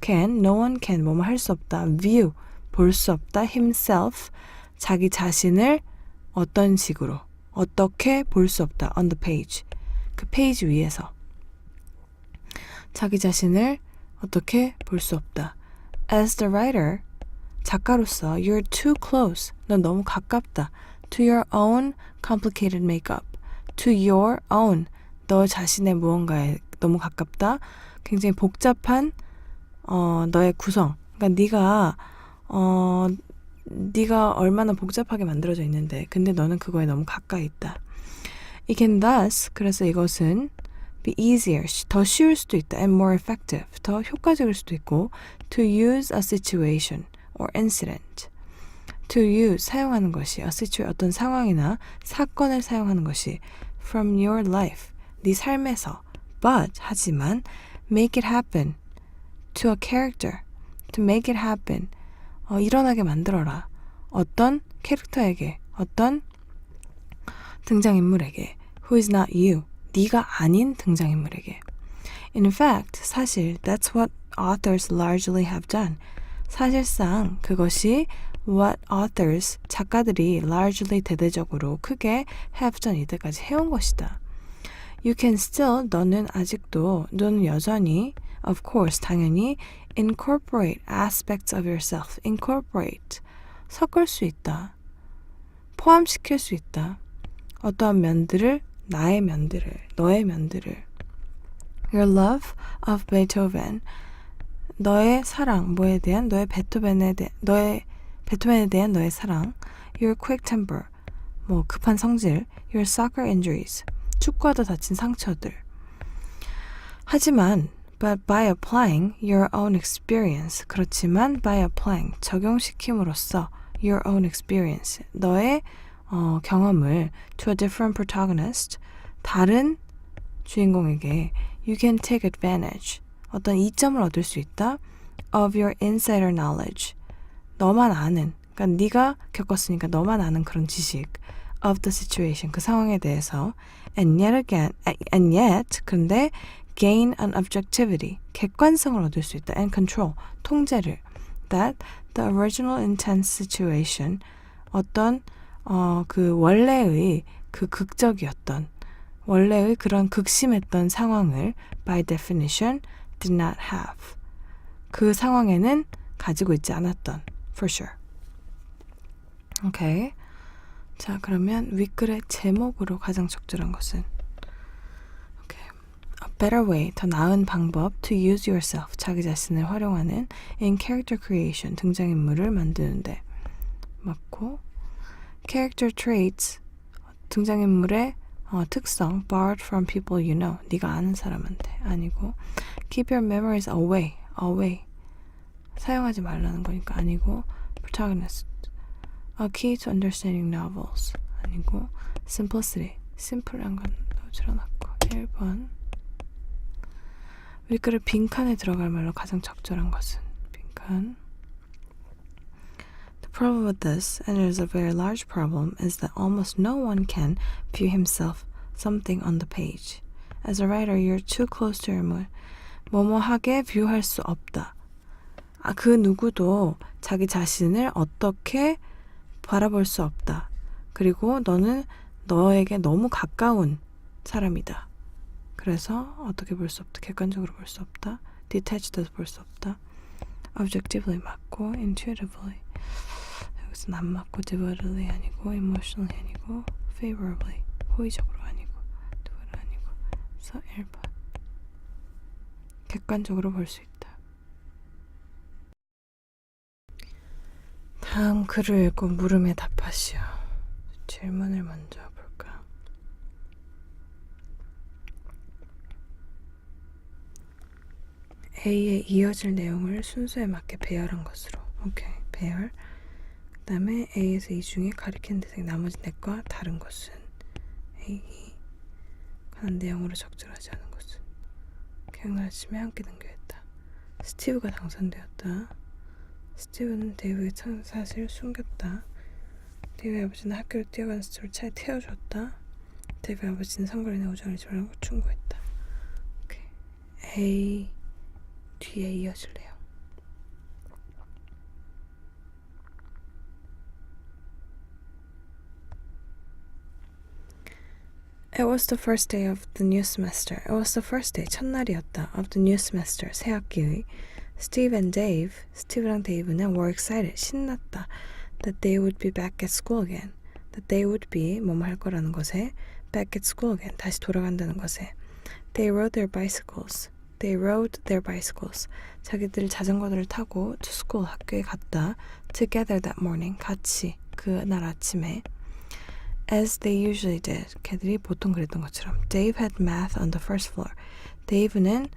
B: no one can 뭐뭐 할 수 없다. view, 볼 수 없다. himself, 자기 자신을 어떤 식으로, 어떻게 볼 수 없다. on the page, 그 페이지 위에서 자기 자신을 어떻게 볼 수 없다. As the writer, 작가로서 you're too close, 넌 너무 가깝다. To your own complicated makeup, to your own, 너 자신의 무언가에 너무 가깝다. 굉장히 복잡한 너의 구성. 그러니까 네가 얼마나 복잡하게 만들어져 있는데, 근데 너는 그거에 너무 가까이 있다. It can thus, 그래서 이것은 be easier, 더 쉬울 수도 있다. And more effective, 더 효과적일 수도 있고 to use a situation or incident. To use, 사용하는 것이 a situation, 어떤 상황이나 사건을 사용하는 것이 from your life, 네 삶에서 but, 하지만 make it happen to a character. To make it happen, 일어나게 만들어라. 어떤 캐릭터에게, 어떤 등장인물에게 who is not you, 네가 아닌 등장인물에게. In fact, 사실 that's what authors largely have done. 사실상 그것이 what authors, 작가들이 largely 대대적으로 크게 have done, 이때까지 해온 것이다. You can still, 너는 여전히 of course, 당연히 incorporate aspects of yourself. incorporate, 섞을 수 있다. 포함시킬 수 있다. 어떠한 면들을, 너의 면들을. Your love of Beethoven, 너의 사랑, 뭐에 대한? 베토벤에 대한 너의 사랑. Your quick temper, 급한 성질. Your soccer injuries, 축구하다 다친 상처들. 하지만 but by applying your own experience, 그렇지만 by applying, 적용시킴으로써 your own experience, 너의 경험을 to a different protagonist, 다른 주인공에게 you can take advantage, 어떤 이점을 얻을 수 있다 of your insider knowledge, 너만 아는, 그러니까 네가 겪었으니까 너만 아는 그런 지식 of the situation, 그 상황에 대해서 and yet 근데 gain an objectivity, 객관성을 얻을 수 있다 and control, 통제를 that the original intense situation, 어떤 그 원래의 그 극적이었던 원래의 그런 극심했던 상황을 by definition did not have, 그 상황에는 가지고 있지 않았던 for sure. 오케이. 자, 그러면 윗글의 제목으로 가장 적절한 것은 A better way, 더 나은 방법 to use yourself, 자기 자신을 활용하는 in character creation, 등장인물을 만드는데 맞고 character traits, 등장인물의 특성 borrowed from people you know, 네가 아는 사람한테 아니고 keep your memories away, 사용하지 말라는 거니까 아니고 protagonist, a key to understanding novels 아니고 simplicity, simple한 건 줄여놨고 1번 윗글의 빈칸에 들어갈 말로 가장 적절한 것은 빈칸. The problem with this, and it is a very large problem, is that almost no one can view himself something on the page. As a writer, you're too close to your mood. 뭐뭐하게 뷰할 수 없다. 그 누구도 자기 자신을 어떻게 바라볼 수 없다. 그리고 너는 너에게 너무 가까운 사람이다. 그래서 어떻게 볼 수 없다. 객관적으로 볼 수 없다. detached해서 볼 수 없다. objectively 맞고 intuitively 여기서는 안 맞고 devotedly 아니고 emotionally 아니고 favorably 호의적으로 아니고 devoted 아니고 그래서 1번 객관적으로 볼 수 있다. 다음 글을 읽고 물음에 답하시오. 질문을 먼저 볼까? A에 이어질 내용을 순서에 맞게 배열한 것으로. 오케이, 배열. 그 다음에 A에서 이 중에 가리키는 대상이 나머지 넷과 다른 것은 A이 관한 내용으로 적절하지 않은 것은 그날 아침에 함께 등교했다. 스티브가 당선되었다. 스티브는 데이브의 사실을 숨겼다. 데이브의 아버지는 학교로 뛰어가는 스티브를 차에 태워줬다. 데이브의 아버지는 선거로 인해 우정을 잊으라고 충고했다. 오케이. A 뒤에 이어질 내용. It was the first day of the new semester. It was the first day, 첫날이었다. Of the new semester, 새 학기의. Steve and Dave, 스티브랑 데이브는 were excited, 신났다. That they would be back at school again. That they would be, 뭐뭐 할 거라는 것에 back at school again, 다시 돌아간다는 것에 They rode their bicycles. They rode their bicycles. 자기들 자전거들을 타고 to school, 학교에 갔다. Together that morning, 같이, 그날 아침에 As they usually did. 걔들이 보통 그랬던 것처럼. Dave had math on the first floor. Dave는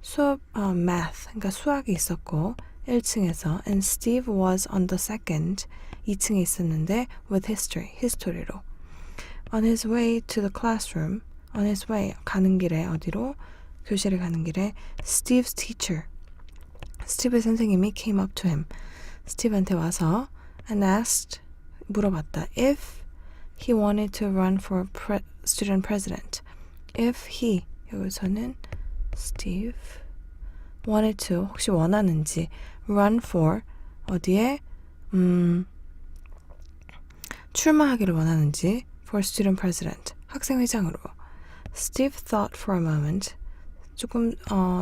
B: 수업, math, 그러니까 수학이 있었고 1층에서 and Steve was on the second, 2층에 있었는데 with history, 히스토리로. On his way to the classroom, on his way, 가는 길에 어디로? 교실에 가는 길에 Steve's teacher, 스티브의 선생님이 came up to him. 스티브한테 와서 and asked, 물어봤다. If he wanted to run for student president. If he, 여기서는 Steve wanted to, 혹시 원하는지 run for, 어디에? 출마하기를 원하는지 for student president, 학생회장으로. Steve thought for a moment, 조금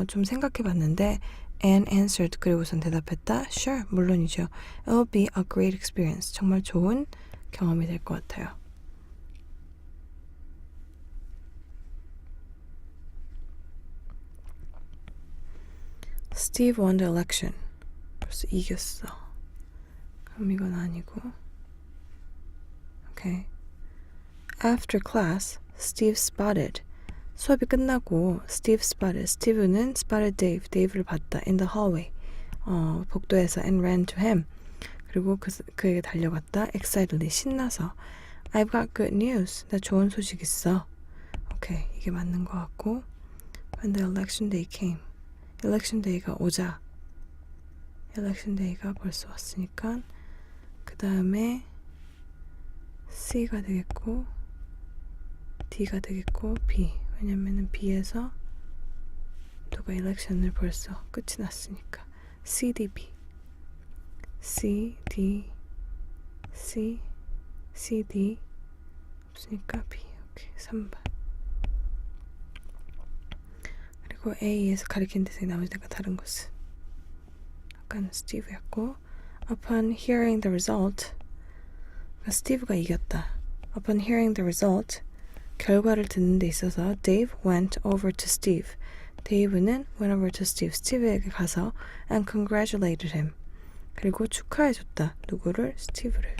B: 좀 생각해봤는데 and answered, 그리고선 대답했다. Sure, 물론이죠. It'll be a great experience. 정말 좋은 경험이 될 것 같아요. Steve won the election. 벌써 이겼어. 그럼 이건 아니고. Okay. After class, Steve spotted. 수업이 끝나고 Steve spotted. 스티브는 spotted Dave. 데이브를 봤다. In the hallway. 복도에서 and ran to him. 그리고 그에게 달려갔다. Excitedly. 신나서. I've got good news. 나 좋은 소식 있어. 오케이. 이게 맞는 것 같고. When the election day came. election day가 오자. election day가 벌써 왔으니까 그 다음에 C가 되겠고 D가 되겠고 B. 왜냐면은 B에서 누가 election을 벌써 끝이 났으니까 C, D, B. C, D, C, C, D 없으니까 B. 오케이, 3번. 그리고 A에서 가리킨 대상이 나머지 내가 다른 것은 아까는 스티브였고 Upon hearing the result, 스티브가 이겼다. Upon hearing the result, 결과를 듣는 데 있어서 Dave went over to Steve. 데이브는 went over to Steve. 스티브에게 가서 and congratulated him. 그리고 축하해줬다. 누구를? 스티브를.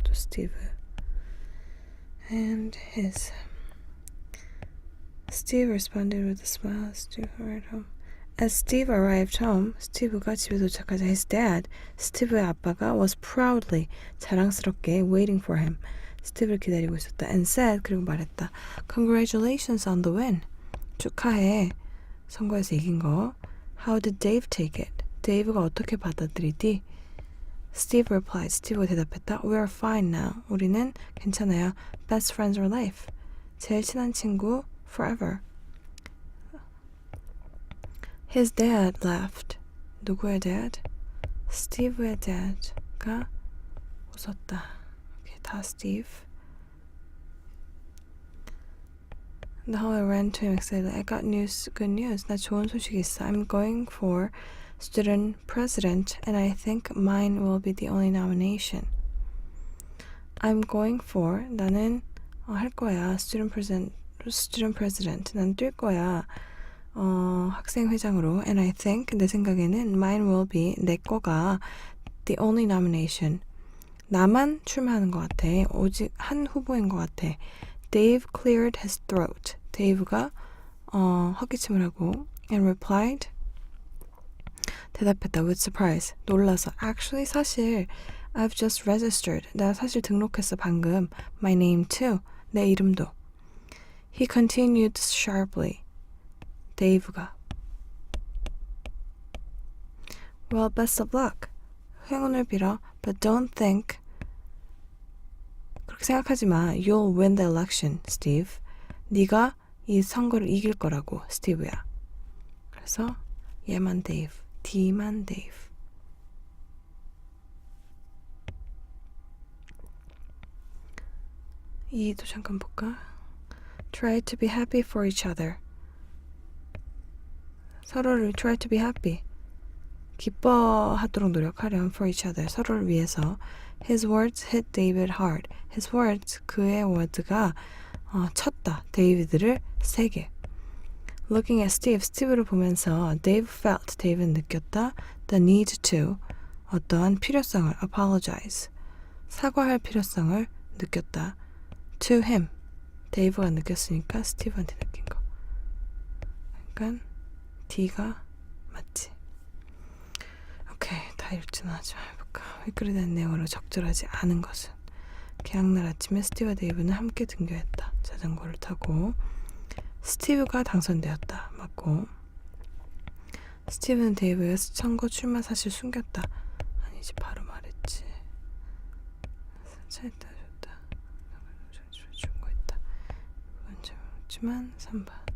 B: 또 스티브. And his. Steve responded with a smile as Steve arrived home. As Steve arrived home, 스티브가 집에 도착하자 his dad, 스티브의 아빠가 was proudly, 자랑스럽게 waiting for him. 스티브를 기다리고 있었다. And said, 그리고 말했다. Congratulations on the win. 축하해. 선거에서 이긴 거. How did Dave take it? 데이브가 어떻게 받아들이디? Steve replied. 스티브가 대답했다. We are fine now. 우리는 괜찮아요. Best friends for life. 제일 친한 친구 forever. His dad laughed. 누구의 dad? 스티브의 dad가 웃었다. 다 스티브. Now I ran to him excitedly. I got news, good news. 나 좋은 소식이 있어. I'm going for student president and I think mine will be the only nomination. I'm going for 나는 할 거야. student president. 난 뛸 거야. 학생 회장으로. And I think 내 생각에는 mine will be 내 거가 the only nomination. 나만 출마하는 것 같아. 오직 한 후보인 것 같아. Dave cleared his throat. 데이브가 헛기침을 하고 and replied 대답했다 with surprise. 놀라서 actually 사실 I've just registered. 나 사실 등록했어 방금. My name too. 내 이름도. He continued sharply. 데이브가 Well, best of luck. 행운을 빌어. But don't think 그렇게 생각하지 마. You'll win the election, Steve. 네가 이 선거를 이길 거라고, 스티브야. 그래서 얘만 데이브, D만 데이브. 이도 잠깐 볼까? Try to be happy for each other. 서로를 try to be happy. 기뻐하도록 노력하렴 for each other. 서로를 위해서. His words hit David hard. His words, 그의 word가 쳤다. 데이비드를 세게. Looking at Steve, 스티브를 보면서 Dave felt, 데이비드는 느꼈다. The need to, 어떠한 필요성을 apologize. 사과할 필요성을 느꼈다. To him, 데이브가 느꼈으니까 스티브한테 느낀 거. 그러니까 D가 맞지. 오케이, 다 읽지는 하지 말볼까. 윗글에 대한 내용으로 적절하지 않은 것은 개학날 아침에 스티브와 데이브는 함께 등교했다. 자전거를 타고 스티브가 당선되었다. 맞고 스티브는 데이브의 선거 출마 사실 숨겼다. 아니지, 바로 말했지. 차에 따졌다. 준거했다. 이건 잘못지만 3번